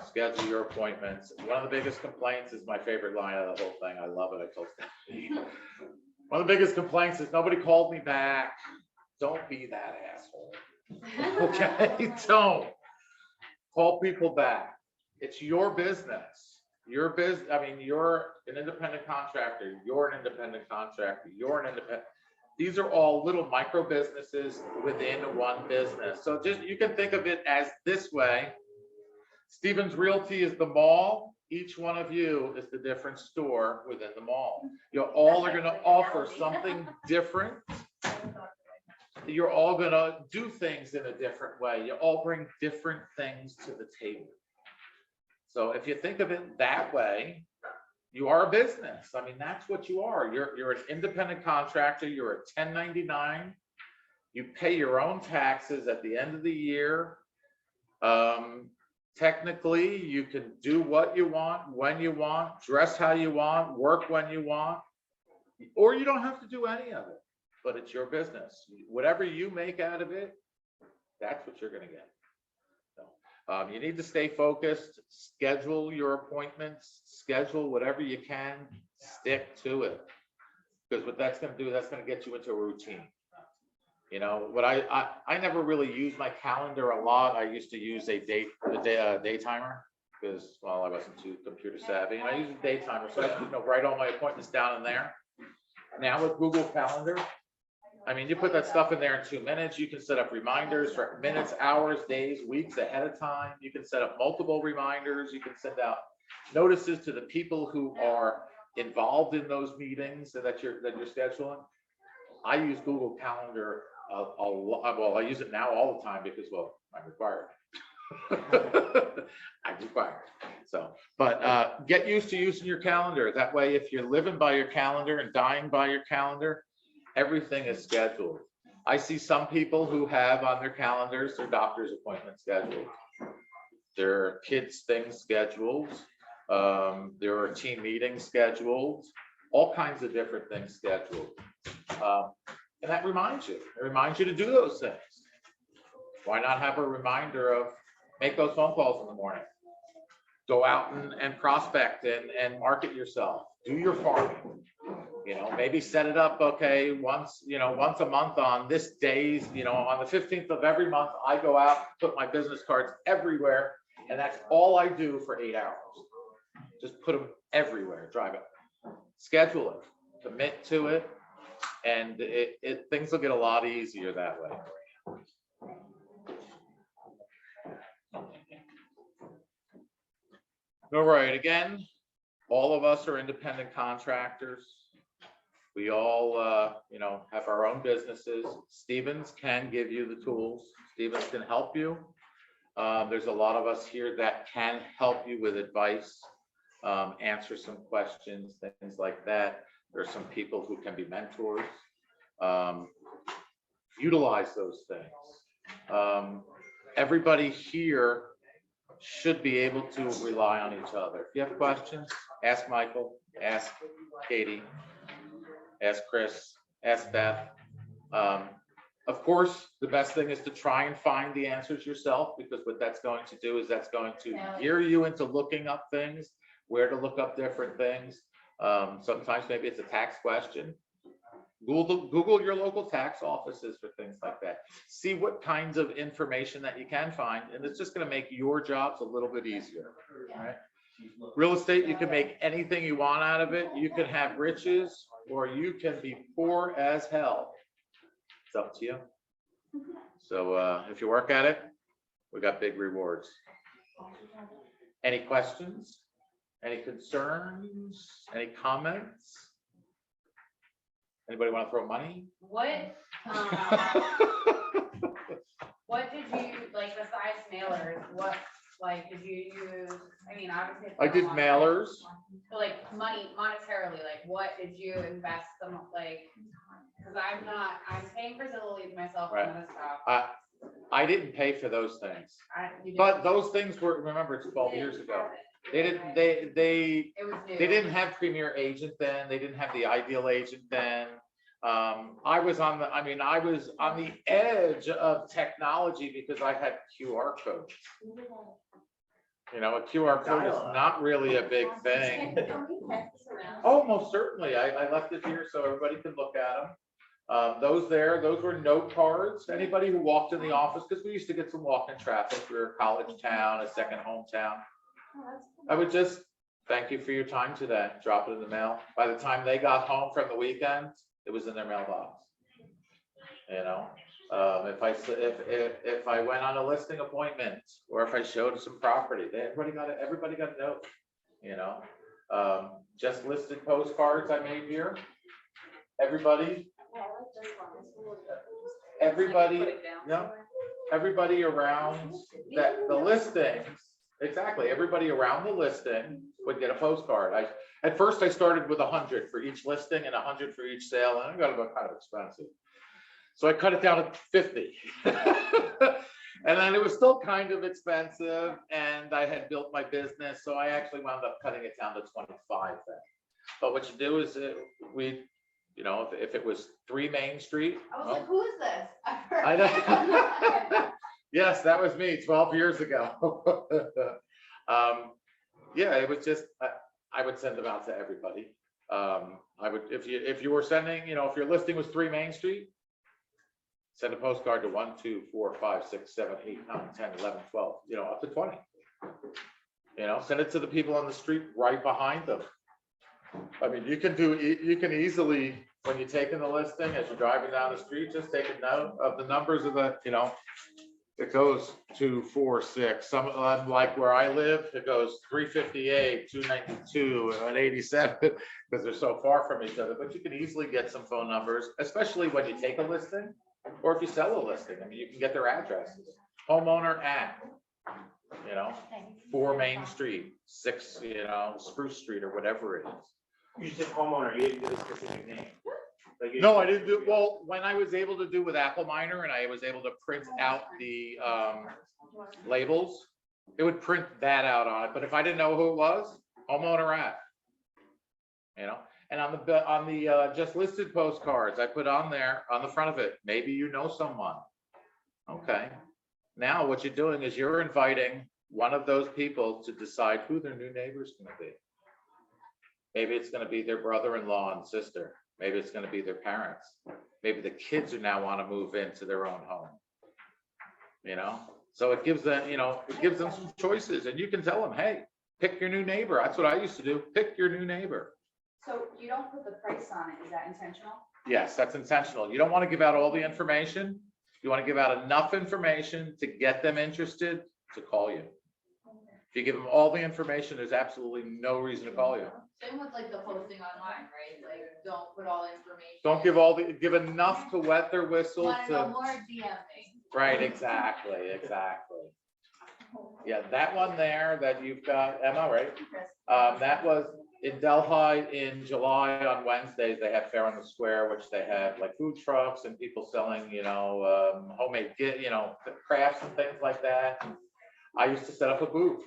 schedule your appointments. One of the biggest complaints is my favorite line of the whole thing. I love it. I told Stephanie. One of the biggest complaints is nobody called me back. Don't be that asshole. Okay, don't call people back. It's your business. Your business. I mean, you're an independent contractor. You're an independent contractor. You're an independent. These are all little micro businesses within one business. So just you can think of it as this way. Stevens Realty is the mall. Each one of you is the different store within the mall. You all are going to offer something different. You're all going to do things in a different way. You all bring different things to the table. So if you think of it that way, you are a business. I mean, that's what you are. You're an independent contractor. You're a 1099. You pay your own taxes at the end of the year. Technically, you can do what you want, when you want, dress how you want, work when you want, or you don't have to do any of it, but it's your business. Whatever you make out of it, that's what you're going to get. So, you need to stay focused, schedule your appointments, schedule whatever you can, stick to it. Because what that's going to do, that's going to get you into a routine. What I never really used my calendar a lot. I used to use a day timer because, well, I wasn't too computer savvy, and I used a day timer. So I write all my appointments down in there. Now with Google Calendar, I mean, you put that stuff in there in 2 minutes. You can set up reminders for minutes, hours, days, weeks ahead of time. You can set up multiple reminders. You can send out notices to the people who are involved in those meetings that you're scheduling, I use Google Calendar a lot. Well, I use it now all the time because, well, I'm required. I'm required. So, but get used to using your calendar. That way, if you're living by your calendar and dying by your calendar, everything is scheduled. I see some people who have on their calendars their doctor's appointment scheduled, their kids' things scheduled, there are team meetings scheduled, all kinds of different things scheduled. And that reminds you, to do those things. Why not have a reminder of make those phone calls in the morning? Go out and prospect and market yourself. Do your farming. You know, maybe set it up, okay, once a month on this days, on the 15th of every month, I go out, put my business cards everywhere, and that's all I do for 8 hours. Just put them everywhere, drive it. Schedule it, commit to it, and things will get a lot easier that way. All right, again, all of us are independent contractors. We all, have our own businesses. Stevens can give you the tools. Stevens can help you. There's a lot of us here that can help you with advice, answer some questions, things like that. There's some people who can be mentors. Utilize those things. Everybody here should be able to rely on each other. If you have questions, ask Michael, ask Katie, ask Chris, ask Beth. Of course, the best thing is to try and find the answers yourself, because what that's going to do is that's going to gear you into looking up things, where to look up different things. Sometimes maybe it's a tax question. Google your local tax offices for things like that. See what kinds of information that you can find, and it's just going to make your jobs a little bit easier. Right? Real estate, you can make anything you want out of it. You can have riches, or you can be poor as hell. It's up to you. So if you work at it, we got big rewards. Any questions? Any concerns? Any comments? Anybody want to throw money? What did you, like, besides mailers, what, like, did you use, I mean, obviously. it's I been a did long time, mailers. but, like, money, monetarily, like, what did you invest some, like, because I'm paying for Zillow leads myself and this stuff. I didn't pay for those things, You but didn't- those things were, remember, it's 12 years ago. They didn't, It was new. they didn't have Premier Agent then. They didn't have the Ideal Agent then. I was on the edge of technology because I had QR codes. A QR code is not really a big thing. Oh, most certainly. I left it here so everybody could look at them. Those were note cards. Anybody who walked in the office, because we used to get some walk-in traffic. We were a college town, a second hometown. I would just thank you for your time today. Drop it in the mail. By the time they got home from the weekend, it was in their mailbox. If I went on a listing appointment, or if I showed some property, everybody got a note. Just listed postcards I made here. Everybody around the listings. Exactly. Everybody around the listing would get a postcard. At first I started with 100 for each listing and 100 for each sale, and I got about kind of expensive. So I cut it down to 50. And then it was still kind of expensive, and I had built my business, so I actually wound up cutting it down to 25 then. But what you do is if it was 3 Main Street. I was like, who is this? I know. Yes, that was me 12 years ago. It was just, I would send them out to everybody. If you were sending, if your listing was 3 Main Street, send a postcard to 1, 2, 4, 5, 6, 7, 8, 9, 10, 11, 12, up to 20. Send it to the people on the street right behind them. I mean, you can easily, when you're taking the listing, as you're driving down the street, just take a note of the numbers of the, It goes 246, some, like where I live, it goes 358, 292, and 87, because they're so far from each other, but you can easily get some phone numbers, especially when you take a listing, or if you sell a listing, I mean, you can get their addresses. Homeowner at, 4 Main Street, 6, Spruce Street, or whatever it is. You said homeowner, you didn't do a specific name. Like you- No, I didn't do, well, when I was able to do with Apple Miner and I was able to print out the labels, it would print that out on it, but if I didn't know who it was, homeowner at. And on the just listed postcards, I put on there, on the front of it, maybe you know someone. Okay, now what you're doing is you're inviting one of those people to decide who their new neighbor's gonna be. Maybe it's gonna be their brother-in-law and sister. Maybe it's gonna be their parents. Maybe the kids who now wanna move into their own home. So it gives them, it gives them some choices, and you can tell them, hey, pick your new neighbor. That's what I used to do. Pick your new neighbor. So you don't put the price on it, is that intentional? Yes, that's intentional. You don't wanna give out all the information. You wanna give out enough information to get them interested to call you. If you give them all the information, there's absolutely no reason to call you. Same with like the posting online, right? Like, don't put all the information. Don't give enough to wet their whistle Wanna know to, more, DM me. right, exactly. Yeah, that one there that you've got, Emma, right? That was in Delhi in July on Wednesdays. They have Fair on the Square, which they have like food trucks and people selling, homemade, crafts and things like that. I used to set up a booth.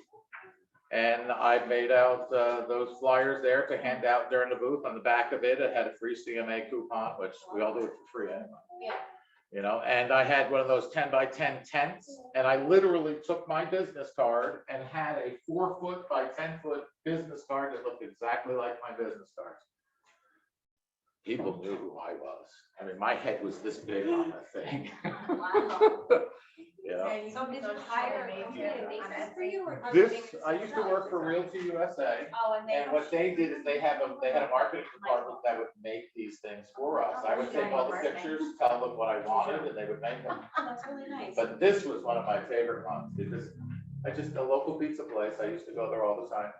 And I made out those flyers there to hand out during the booth. On the back of it, it had a free CMA coupon, which we all do it for free anyway. Yeah. And I had one of those 10 by 10 tents, and I literally took my business card and had a 4-foot by 10-foot business card that looked exactly like my business cards. People knew who I was. I mean, my head was this big on the thing. So did you hire a company to make that for you, or? I used to work for Realty USA. Oh, and they. And what they did is they had a marketing department that would make these things for us. I would take all the pictures, tell them what I wanted, and they would make them. That's really nice. But this was one of my favorite ones because a local pizza place, I used to go there all the time.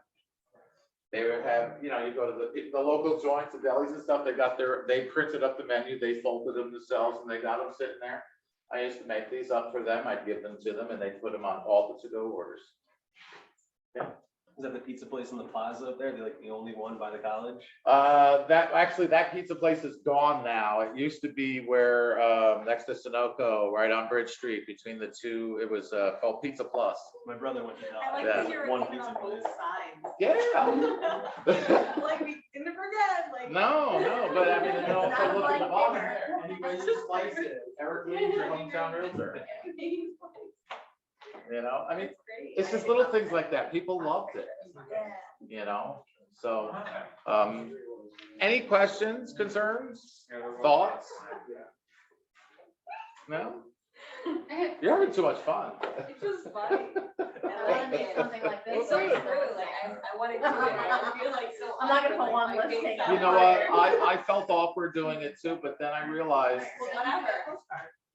They would have, you go to the local joints, the delis and stuff, they printed up the menu, they folded them themselves, and they got them sitting there. I used to make these up for them, I'd give them to them, and they'd put them on all the to-go orders. Is that the pizza place in the plaza up there? They're like the only one by the college? That pizza place is gone now. It used to be where, next to Sunoco, right on Bridge Street, between the two, it was, called Pizza Plus. My brother went to I like Dallas. that you're One looking pizza on both place. sides. Yeah. Like, we didn't forget, like. No, but I mean, and also Not look at the like bottom dinner. there. Anybody just slice it. Eric Lein, your hometown realtor. I mean, it's just little things like that. People loved it. So, any questions, concerns, thoughts? No? You're having too much fun. It's just funny. I wanna make something like this. It's so true, like, I wanted to, I feel like so. I'm not gonna put awkward, one like, my listing face up. You out know there. what? I felt awkward doing it too, but then I realized, Well, whatever.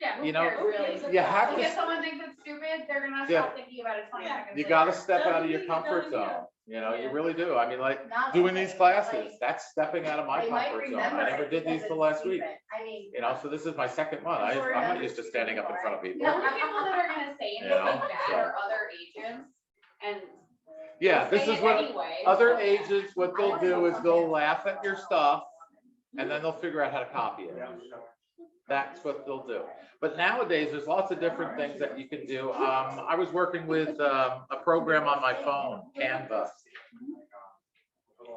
Yeah, who You know, cares, really? you have Like, if to, someone thinks it's stupid, they're gonna Yeah. stop thinking about it 20 Yeah. seconds. you later. gotta step out of your Doesn't comfort mean you don't, zone. You really do. I mean, like, Not doing okay, these but, classes, like, that's stepping out of my they might comfort zone. remember I never it did these because till it's last week. stupid. I mean. So this is my second one. I'm not used to standing up in front of people. The only people that are gonna say You know, anything bad so. are other agents, and. Yeah, they'll this say is it what anyway, other so- agents, what they'll do is they'll laugh at your stuff and then they'll figure out how to copy it. That's what they'll do. But nowadays, there's lots of different things that you can do. I was working with a program on my phone, Canva.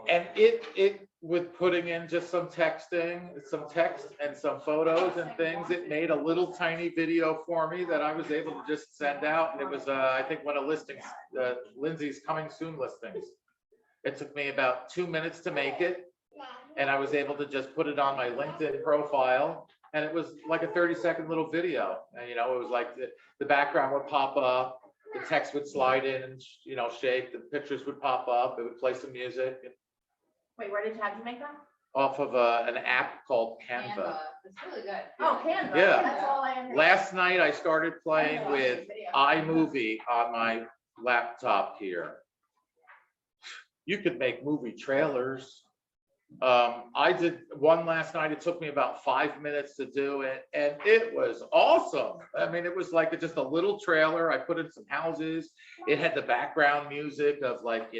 And it with putting in just some text and some photos and things, it made a little tiny video for me that I was able to just send out. And it was, I think, one of listings, Lindsay's coming soon listings. It took me about 2 minutes to make it. And I was able to just put it on my LinkedIn profile. And it was like a 30-second little video. And, it was like the background would pop up, the text would slide in and, shake, the pictures would pop up, it would play some music Wait, where did you have to make that? off of an app called Canva. It's really good. Oh, Canva. Yeah. That's all I understand. Last night I started playing with iMovie on my laptop here. You could make movie trailers. I did one last night. It took me about 5 minutes to do it, and it was awesome. I mean, it was like just a little trailer. I put in some houses. It had the background music of like,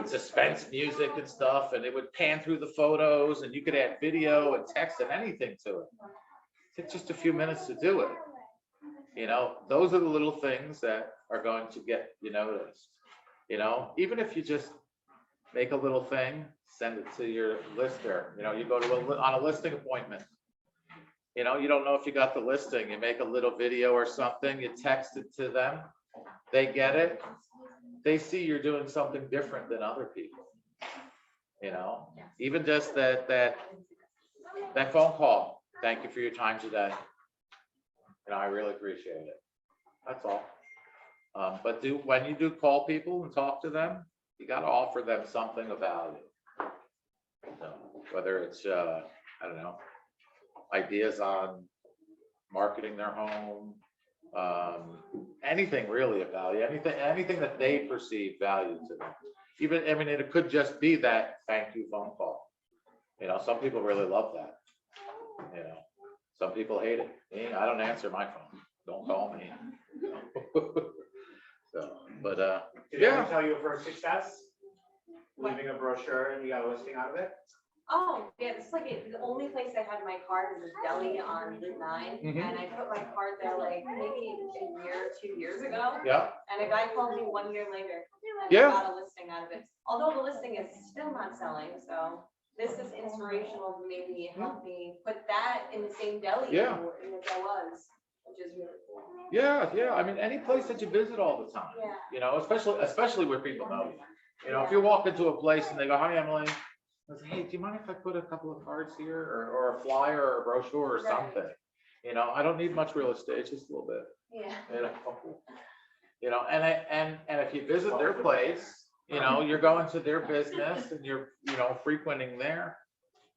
suspense music and stuff, and it would pan through the photos, and you could add video and text and anything to it. It took just a few minutes to do it. Those are the little things that are going to get you noticed. Even if you just make a little thing, send it to your lister. You go to on a listing appointment. You don't know if you got the listing. You make a little video or something, you text it to them. They get it. They see you're doing something different than other people. Even just that phone call. Thank you for your time today. I really appreciate it. That's all. But when you do call people and talk to them, you got to offer them something of value. Whether it's, I don't know, ideas on marketing their home, anything really of value, anything that they perceive value to them. Even, it could just be that thank you phone call. Some people really love that. Some people hate it. I don't answer my phone. Don't call me. Did anyone tell you of her success? Leaving a brochure and you got a listing out of it? Oh, yeah, it's like the only place I had my card is a deli on Route 9, and I put my card there like maybe a year, 2 years ago. Yeah. And a guy called me 1 year later. And Yeah. I got a listing out of it. Although the listing is still not selling, so this is inspirational to maybe help me put that in the same deli Yeah. in which I was, which is really cool. Yeah. Any place that you visit all the time. Yeah. Especially where people know you. If you walk into a place and they go, "Hi, Emily," I say, "Hey, do you mind if I put a couple of cards here, or a flyer or a brochure or something?" I don't need much real estate, just a little bit. Yeah. And if you visit their place, you're going to their business and you're, frequenting there.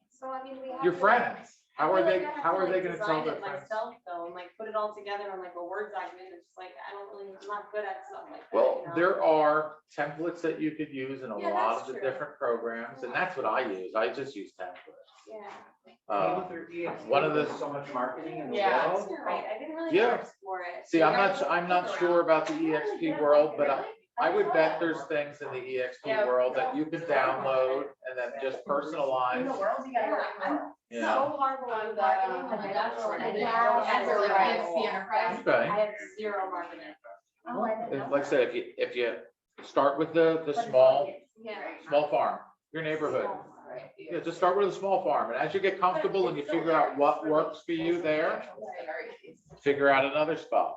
So we have Your to, friends. How are they like, going to tell design their it friends? myself though, and put it all together on a Word document. It's just I'm not good at stuff like that. Well, there are templates that you could use in a Yeah, lot that's of the true. different programs, and that's what I use. I just use templates. Yeah. With her EXP, one of the- there's so much marketing in the Yeah. world. You're right. I didn't really Yeah. explore it. See, I'm not sure about the EXP world, but I would bet there's things in the EXP world that you could download and then just In the personalize. world, you gotta go in the world. So horrible on marketing. As a legacy enterprise. Okay. I have zero marketing. Oh, I didn't know. Like I said, if you start with the small farm, your neighborhood. Yeah, just start with a small farm, and as you get comfortable and you figure out what works for you there, figure out another spot.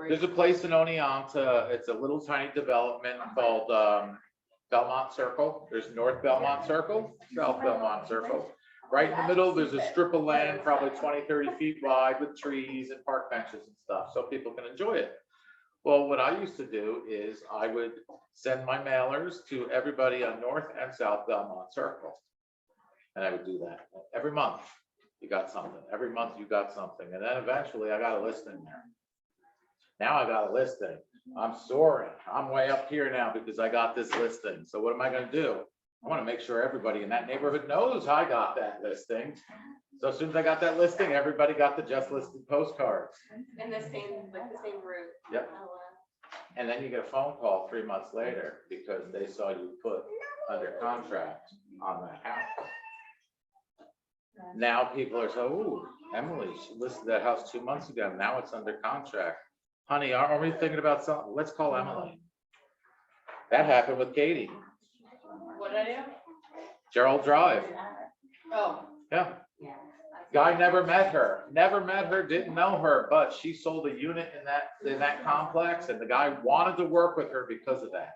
There's a place in Oneonta, it's a little tiny development called Belmont Circle. There's North Belmont Circle, South Belmont Circle. Right in the middle, there's a strip of land, probably 20, 30 feet wide with trees and park benches and stuff, so people can enjoy it. Well, what I used to do is I would send my mailers to everybody on North and South Belmont Circle. And I would do that every month. You got something. Every month you got something. And then eventually I got a listing there. Now I got a listing. I'm soaring. I'm way up here now because I got this listing. So what am I going to do? I want to make sure everybody in that neighborhood knows I got that listing. So as soon as I got that listing, everybody got the just listed postcards. In the same route. Yep. Oh, wow. And then you get a phone call 3 months later because they saw you put under contract on that house. Now people are so, "Ooh, Emily, she listed that house 2 months ago. Now it's under contract. Honey, are we thinking about something? Let's call Emily." That happened with Katie, What did I do? Gerald Drive. Oh. Yeah. Guy never met her, didn't know her, but she sold a unit in that complex, and the guy wanted to work with her because of that.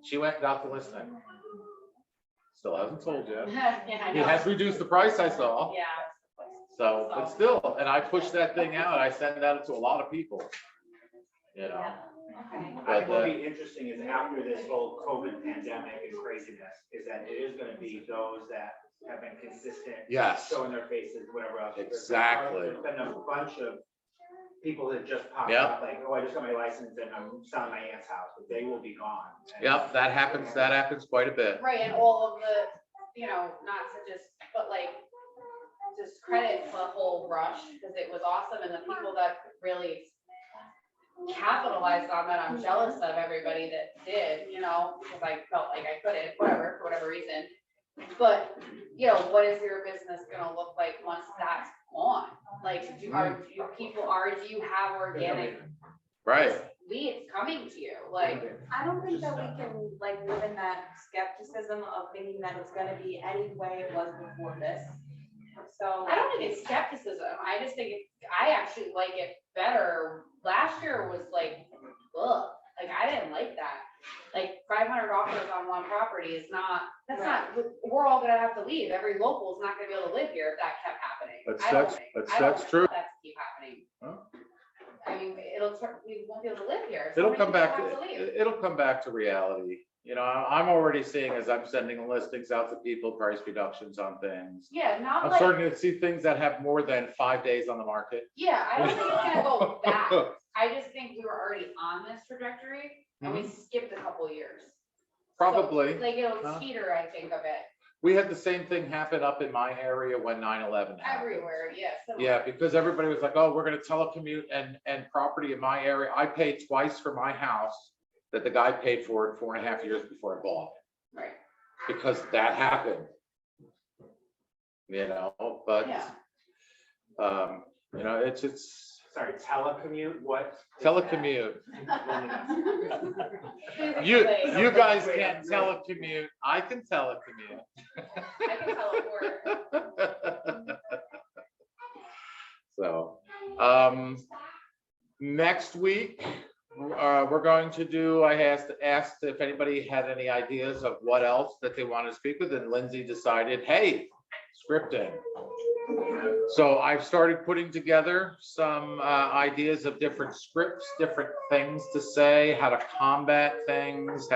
She went and got the listing. Still hasn't sold yet. Yeah, I He know. has reduced the price, I saw. Yeah. So, but still, and I push that thing out. I send it out to a lot of people. I think what'll be interesting is after this whole COVID pandemic and craziness, is that it is gonna be those that have been consistent. Yes. Showing their faces, whatever else. Exactly. There's been a bunch of people that just popped Yep. up, like, oh, I just got my license and I'm selling my aunt's house, but they will be gone. And- Yep, that happens quite a bit. Right, and all of the, you know, not to just, but like, just credit the whole rush, because it was awesome, and the people that really capitalized on that, I'm jealous of everybody that did, you know, because I felt like I couldn't, whatever, for whatever reason. But, you know, what is your business gonna look like once that's gone? Like, do you have organic Right. leads coming to you, like? I don't think that we can like live in that skepticism of thinking that it's gonna be any way it was before this. So. I don't think it's skepticism, I just think I actually like it better. Last year was like, ugh, like I didn't like that. Like $500 on one property is not, we're all gonna have to leave. Every local is not gonna be able to live here if that kept happening. I don't think. I don't That's true. want that to keep happening. Huh? I mean, we won't be able to live here. It'll So come many back, people have to leave. it'll come back to reality. You know, I'm already seeing as I'm sending listings out to people, price reductions on things. Yeah, not I'm like, starting to see things that have more than 5 days on the market. yeah, I don't think it's gonna go back. I just think we were already on this trajectory and we skipped a couple years. Probably. So, like it'll teeter, I think, a bit. We had the same thing happen up in my area when 9/11 happened. Everywhere, yes. Yeah, because everybody was like, oh, we're gonna telecommute and property in my area. I paid twice for my house that the guy paid for it 4.5 years before I bought it. Right. Because that happened. You know, but, Yeah. you know, it's Sorry, telecommute, what? is telecommute. that? You guys can't telecommute. I can telecommute. I can teleport. So, next week, we're going to do, I asked if anybody had any ideas of what else that they want to speak with, and Lindsay decided, hey, scripting. So I've started putting together some ideas of different scripts, different things to say, how to combat things,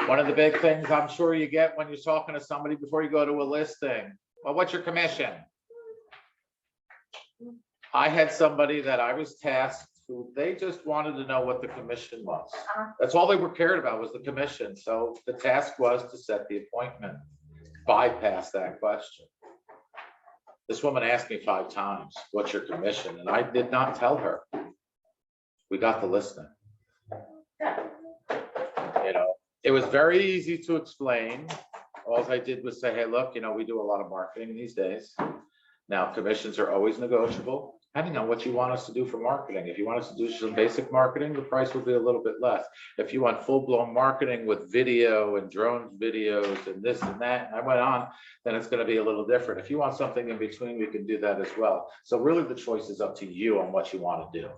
one of the big things I'm sure you get when you're talking to somebody before you go to a listing. Well, what's your commission? I had somebody that I was tasked who they just wanted to know what the commission was. That's all they were cared about was the commission. So the task was to set the appointment, bypass that question. This woman asked me 5 times, what's your commission? And I did not tell her. We got the listing. You know, it was very easy to explain. All I did was say, hey, look, you know, we do a lot of marketing these days. Now, commissions are always negotiable, depending on what you want us to do for marketing. If you want us to do some basic marketing, the price will be a little bit less. If you want full-blown marketing with video and drone videos and this and that, and I went on, then it's going to be a little different. If you want something in between, we can do that as well. So really the choice is up to you on what you want to do.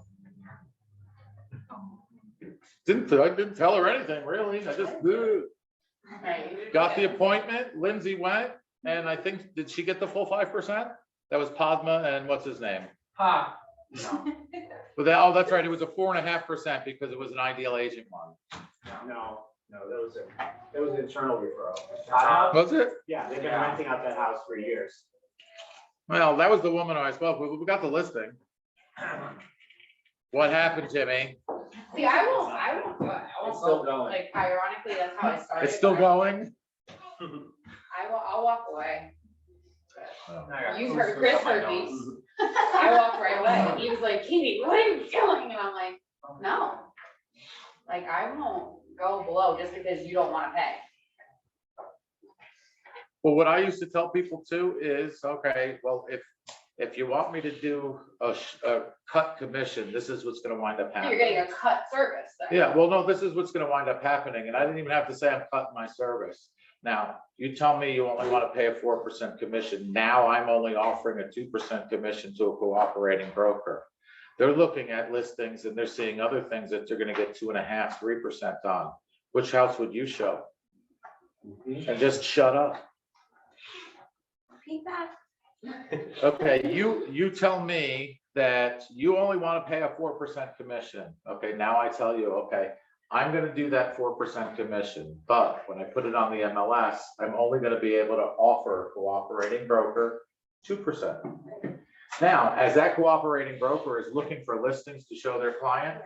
I didn't tell her anything, really. I just got the appointment. Lindsay went, and I think, did she get the full 5%? That was Padma and what's his name? Ha. No, Well, that's right. It was a 4.5% because it was an ideal agent one. no, that was an internal referral. Was it? Yeah, they've been renting out that house for years. Well, that was the woman I spoke with. We got the listing. What happened, Jimmy? See, I won't do it. It's still going. Like ironically, that's how I started. It's still going? I'll walk away. Oh. You heard, Chris heard me. I walked right away. He was like, Katie, what are you doing? And I'm like, no. Like, I won't go below just because you don't want to pay. Well, what I used to tell people too is, okay, well, if you want me to do a cut commission, this is what's gonna wind up You're happening. getting a cut service then. Yeah, well, no, this is what's gonna wind up happening, and I didn't even have to say I'm cutting my service. Now, you tell me you only wanna pay a 4% commission, now I'm only offering a 2% commission to a cooperating broker. They're looking at listings and they're seeing other things that they're gonna get 2.5%, 3% on. Which house would you show? And just shut up. Repeat that. Okay, you tell me that you only want to pay a 4% commission. Okay, now I tell you, okay, I'm gonna do that 4% commission, but when I put it on the MLS, I'm only gonna be able to offer a cooperating broker 2%. Now, as that cooperating broker is looking for listings to show their client,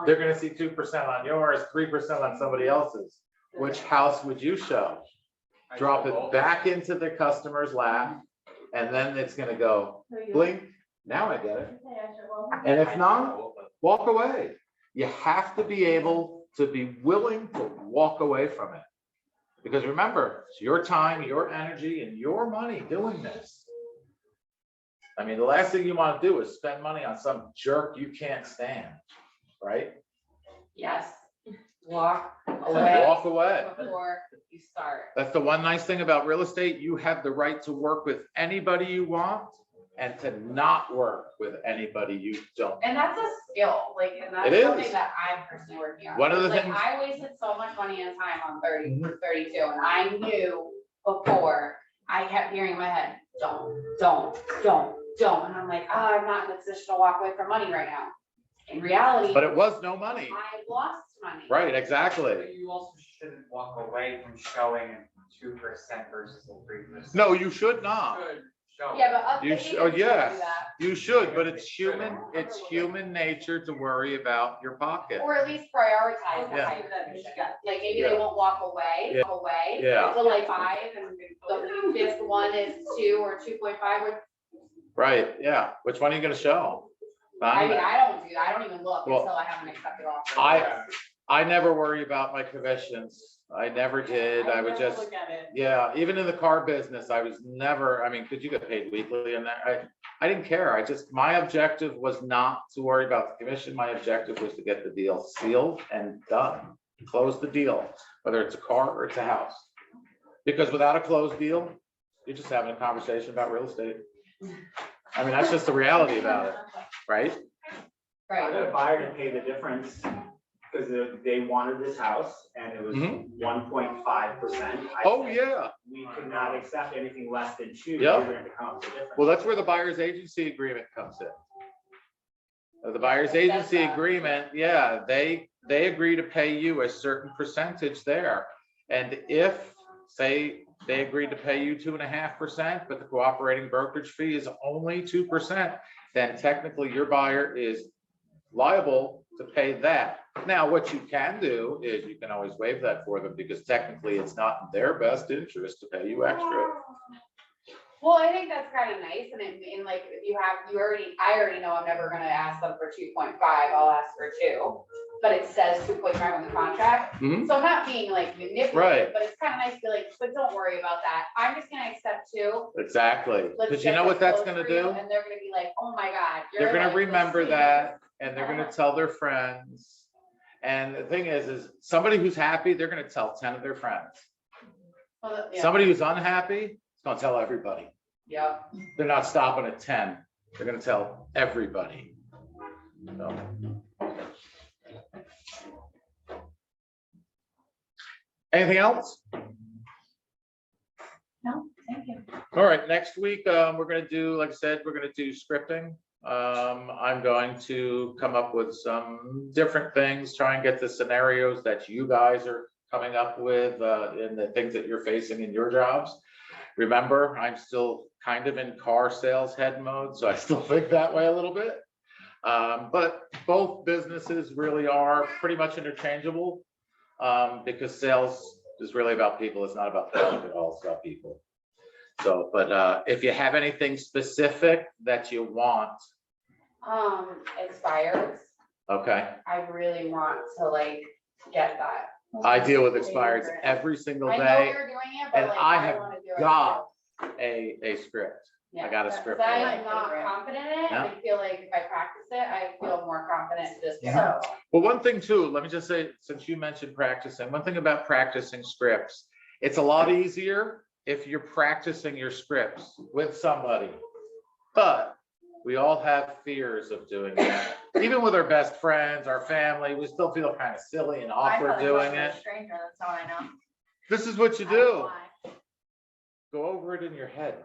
they're gonna see 2% on yours, 3% on somebody else's. Which house would you show? Drop it back into the customer's lap, and then it's gonna go blink. Now I get it. And if not, walk away. You have to be able to be willing to walk away from it. Because remember, it's your time, your energy, and your money doing this. I mean, the last thing you want to do is spend money on some jerk you can't stand, right? Yes, walk away Walk away. before you start. That's the one nice thing about real estate. You have the right to work with anybody you want and to not work with anybody you don't. And that's a skill, like, and It that's is. something that I'm personally working on. One of the Like, things- I wasted so much money and time on 32, and I knew before, I kept hearing in my head, don't. And I'm like, oh, I'm not in a position to walk away from money right now. In reality, But it was no money. I lost money. Right, exactly. But you also shouldn't walk away from showing 2% versus the 3%. No, you should not. Should show. Yeah, but other You agents should, oh, do yes, that. you should, but it's human nature to worry about your pocket. Or at least prioritize the Yeah. type that you should get. Like, maybe they won't walk away, Yeah. Yeah. to like 5, and the fifth one is 2 or 2.5, or, Right, yeah. Which one are you gonna show? I mean, I don't do that, I don't even look Well, until I have an accepted offer. I never worry about my commissions. I never did. I would never just, look at it. yeah, even in the car business, I was never, I mean, could you get paid weekly in that? I didn't care. My objective was not to worry about the commission. My objective was to get the deal sealed and done. Close the deal, whether it's a car or it's a house. Because without a closed deal, you're just having a conversation about real estate. I mean, that's just the reality about it, right? I Right, got a buyer to pay the difference because they wanted this house and it was Mhm. 1.5%. Oh, yeah. We could not accept anything less than 2. Yeah. We were going to come up with a difference. Well, that's where the buyer's agency agreement comes in. The buyer's agency agreement, yeah, they agree to pay you a certain percentage there. And if, say, they agreed to pay you 2.5%, but the cooperating brokerage fee is only 2%, then technically your buyer is liable to pay that. Now, what you can do is you can always waive that for them because technically it's not in their best interest to pay you extra. well, I think that's kind of nice, and like, if I already know I'm never gonna ask them for 2.5, I'll ask for 2. But it says 2.5 on the contract, Mhm. so I'm not being like manipulative, Right. but it's kind of nice to be like, but don't worry about that, I'm just gonna accept 2. Exactly. Let's Because you get know this what that's closed gonna for you, do? And they're gonna be like, oh my God. They're you're gonna like the remember sweetest. that and they're gonna tell their friends. And the thing is somebody who's happy, they're gonna tell 10 of their friends. Well, yeah. Somebody who's unhappy, is gonna tell everybody. Yeah. They're not stopping at 10. They're gonna tell everybody. So. Anything else? No, thank you. All right, next week, we're gonna do, like I said, we're gonna do scripting. I'm going to come up with some different things, try and get the scenarios that you guys are coming up with, and the things that you're facing in your jobs. Remember, I'm still kind of in car sales head mode, so I still think that way a little bit. But both businesses really are pretty much interchangeable, because sales is really about people. It's not about product at all, it's about people. So, but if you have anything specific that you want, Expires, okay. I really want to like get that. I deal with expireds every single I know day, you're doing it, but and like, I I have wanna do it. got a script. Yeah, I got a because script. I for am it. not confident in it, Yeah. I feel like if I practice it, I feel more confident to just. Yeah. Well, one thing too, let me just say, since you mentioned practicing, one thing about practicing scripts, it's a lot easier if you're practicing your scripts with somebody. But we all have fears of doing that. Even with our best friends, our family, we still feel kind of silly and awkward doing it. Stranger, that's how I know. This is what you I don't know do. why. Go over it in your head.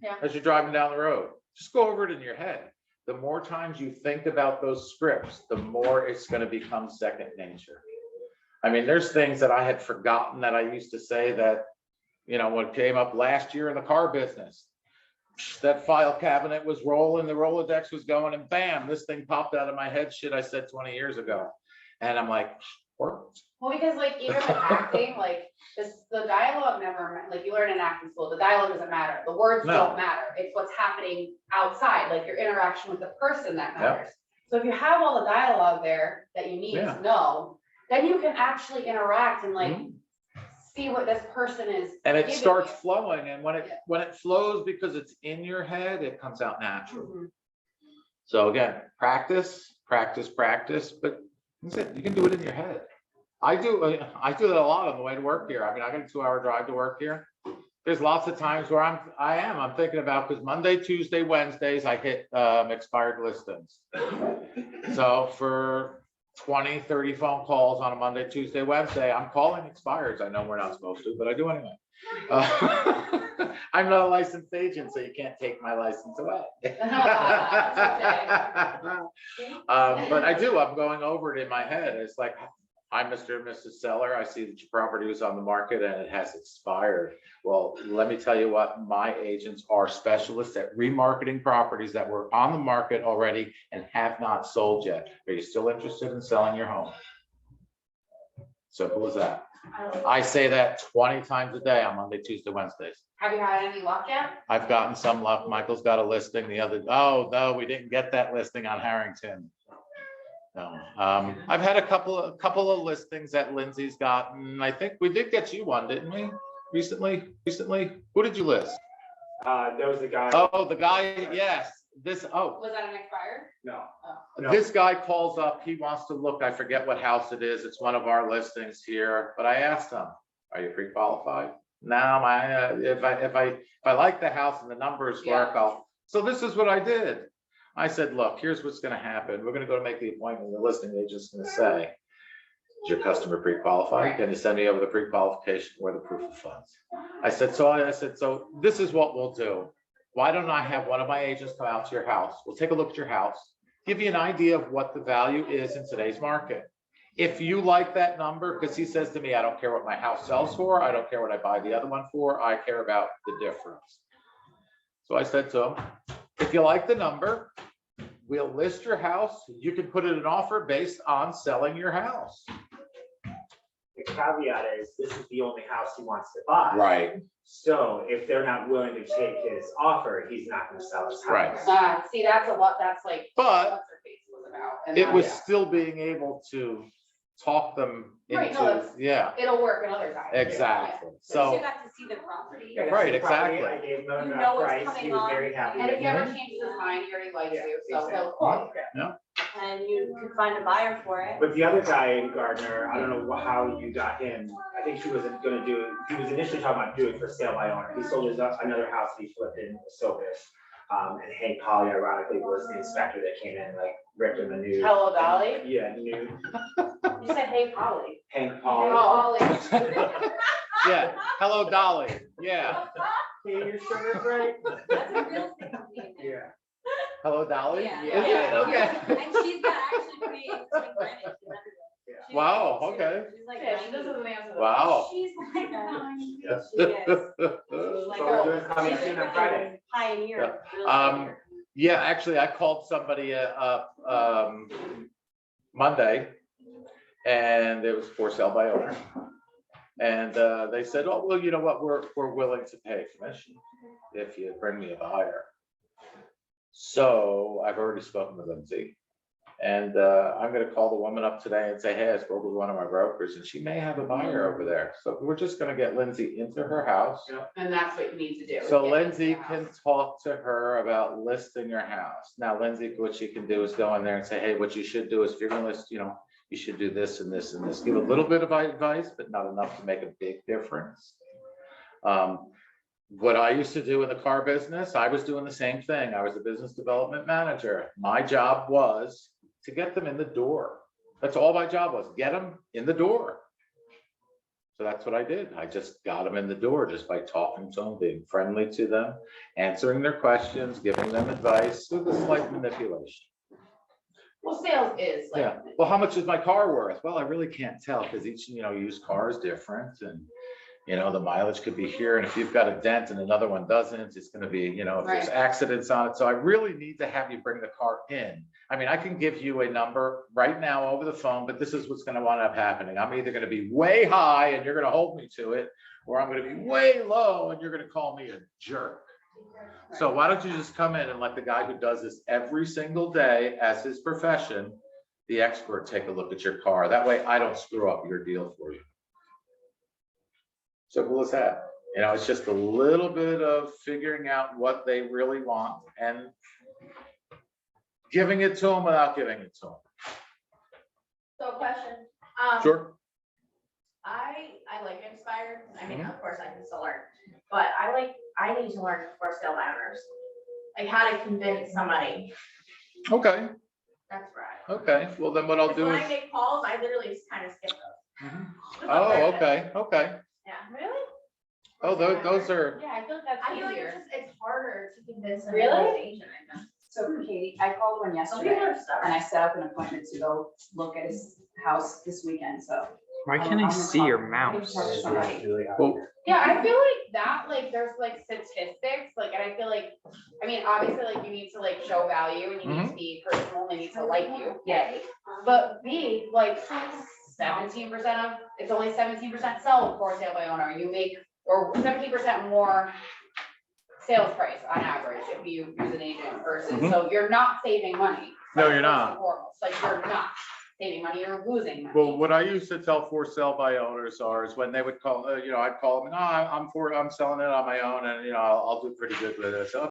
Yeah. As you're driving down the road, just go over it in your head. The more times you think about those scripts, the more it's going to become second nature. I mean, there's things that I had forgotten that I used to say that, you know, what came up last year in the car business. That file cabinet was rolling, the Rolodex was going, and bam, this thing popped out of my head, shit I said 20 years ago. And I'm like, worked. Well, because like even with acting, like the dialogue never, like you learn in acting school, the dialogue doesn't matter. The words No. don't matter. It's what's happening outside, like your interaction with the person that matters. So if you have all the dialogue there that you need Yeah. to know, then you can actually interact and like see what this person is. And it giving starts you. flowing, and when it flows because it's in your head, it comes out naturally. Mhm. So again, practice, practice, practice, but that's it. You can do it in your head. I do that a lot on the way to work here. I mean, I got a 2-hour drive to work here. There's lots of times where I'm thinking about, because Monday, Tuesday, Wednesdays, I hit expired listings. So for 20, 30 phone calls on a Monday, Tuesday, Wednesday, I'm calling expireds. I know we're not supposed to, but I do anyway. I'm not a licensed agent, so you can't take my license away. But I do, I'm going over it in my head. It's like, hi, Mr. and Mrs. Seller, I see that your property was on the market and it has expired. Well, let me tell you what, my agents are specialists at remarketing properties that were on the market already and have not sold yet. Are you still interested in selling your home? Simple as that. I say that 20 times a day on Monday, Tuesday, Wednesdays. Have you had any luck yet? I've gotten some luck. Michael's got a listing oh, no, we didn't get that listing on Harrington. No, I've had a couple of listings that Lindsay's gotten. I think we did get you one, didn't we? Recently? Who did you list? There was a guy. Oh, the guy, yes. Was that an expired? No. This guy calls up, he wants to look, I forget what house it is. It's one of our listings here, but I asked him, are you pre-qualified? No, if I like the house and the numbers work, so this is what I did. I said, look, here's what's gonna happen. We're gonna go to make the appointment. The listing agent's gonna say, is your customer pre-qualified? Can you send me over the pre-qualification or the proof of funds? I said, so this is what we'll do. Why don't I have one of my agents come out to your house? We'll take a look at your house, give you an idea of what the value is in today's market. If you like that number, because he says to me, I don't care what my house sells for. I don't care what I buy the other one for. I care about the difference. So I said to him, if you like the number, we'll list your house. You can put in an offer based on selling your house. The caveat is, this is the only house he wants to buy. Right. So if they're not willing to take his offer, he's not gonna sell his house. Right. See, that's a lot, that's like. But what's her face was about, and it was that's- still being able to talk them Right, no, into, that's- yeah, It'll work another time. exactly. You So, got to see the property. Yeah, Right, that's the property. exactly. I gave him You a know what's price, coming he was on. very happy. And if with he ever it. changes his mind, he already likes Yeah, you, so exactly. he'll call. And you can find a buyer for it. But the other guy, Gardner, I don't know how you got him. I think he was initially talking about doing for sale by owner. He sold another house he flipped in Sovis. And Hank Polly ironically was the inspector that came in, like ripped him a new. Hello, Dolly. Yeah, new You said, hey, Polly. Hank Polly. Oh, yeah, hello, Dolly, yeah. Hey, your sugar break? That's a real estate company. Yeah. Hello, Dolly? Yeah. Is it? Okay. And she's got actually pretty granted. She's Wow, like- okay. She's like yeah, she 90. doesn't answer the. Wow. She's like, Yes. she is. So we're doing coming soon on Friday. Pioneer. Yeah, actually, I called somebody up Monday, and it was for sale by owner. And they said, oh, well, you know what, we're willing to pay commission if you bring me a buyer. So I've already spoken with Lindsay, and I'm gonna call the woman up today and say, hey, I spoke with one of my brokers, and she may have a buyer over there. So we're just gonna get Lindsay into her house. And that's what you need to do. is So get Lindsay into the can house. talk to her about listing your house. Now, Lindsay, what she can do is go in there and say, hey, what you should do is if you're gonna list, you should do this and this and this. Give a little bit of advice, but not enough to make a big difference. What I used to do in the car business, I was doing the same thing. I was a business development manager. My job was to get them in the door. That's all my job was, get them in the door. So that's what I did. I just got them in the door just by talking to them, being friendly to them, answering their questions, giving them advice with a slight manipulation. Well, sales is like. Yeah, well, how much is my car worth? Well, I really can't tell because each, used car is different and, the mileage could be here. And if you've got a dent and another one doesn't, it's gonna be, if there's Right. accidents on it. So I really need to have you bring the car in. I mean, I can give you a number right now over the phone, but this is what's gonna wind up happening. I'm either gonna be way high and you're gonna hold me to it, or I'm gonna be way low and you're gonna call me a jerk. So why don't you just come in and let the guy who does this every single day as his profession, the expert, take a look at your car. That way I don't screw up your deal for you. Simple as that. It's just a little bit of figuring out what they really want and giving it to them without giving it to them. So question, Sure. I like Inspired, I mean, of course I can still learn, but I need to learn for sale by owners. Like how to convince somebody, Okay. that's right. Okay. Well, then what I'll do When is. I make calls, I literally just kind of skip those. Mhm. Oh, okay. Okay. Yeah, really? Oh, those are. Yeah, I feel like that's I feel like easier. it's harder to convince them. Really? as an agent, I think. So Katie, I called one Some people yesterday are stubborn. and I set up an appointment to go look at his house this weekend, so. Why I'm can't I gonna see talk- your I'm mouse? gonna talk to somebody. Well, Yeah, I feel like that, like, there's like statistics, like, and I feel like, I mean, obviously, like, you need to like show value and you need to be personal, and they need to like you. Yeah. But B, like, 17% of, it's only 17% sell for sale by owner, you make, or 17% more sales price on average if you use an agent versus, so you're not saving money. No, you're First not. and foremost, like, you're not saving money, you're losing money. Well, what I used to tell for sale by owners is when they would call, I'd call them, I'm selling it on my own and, I'll do pretty good with it. So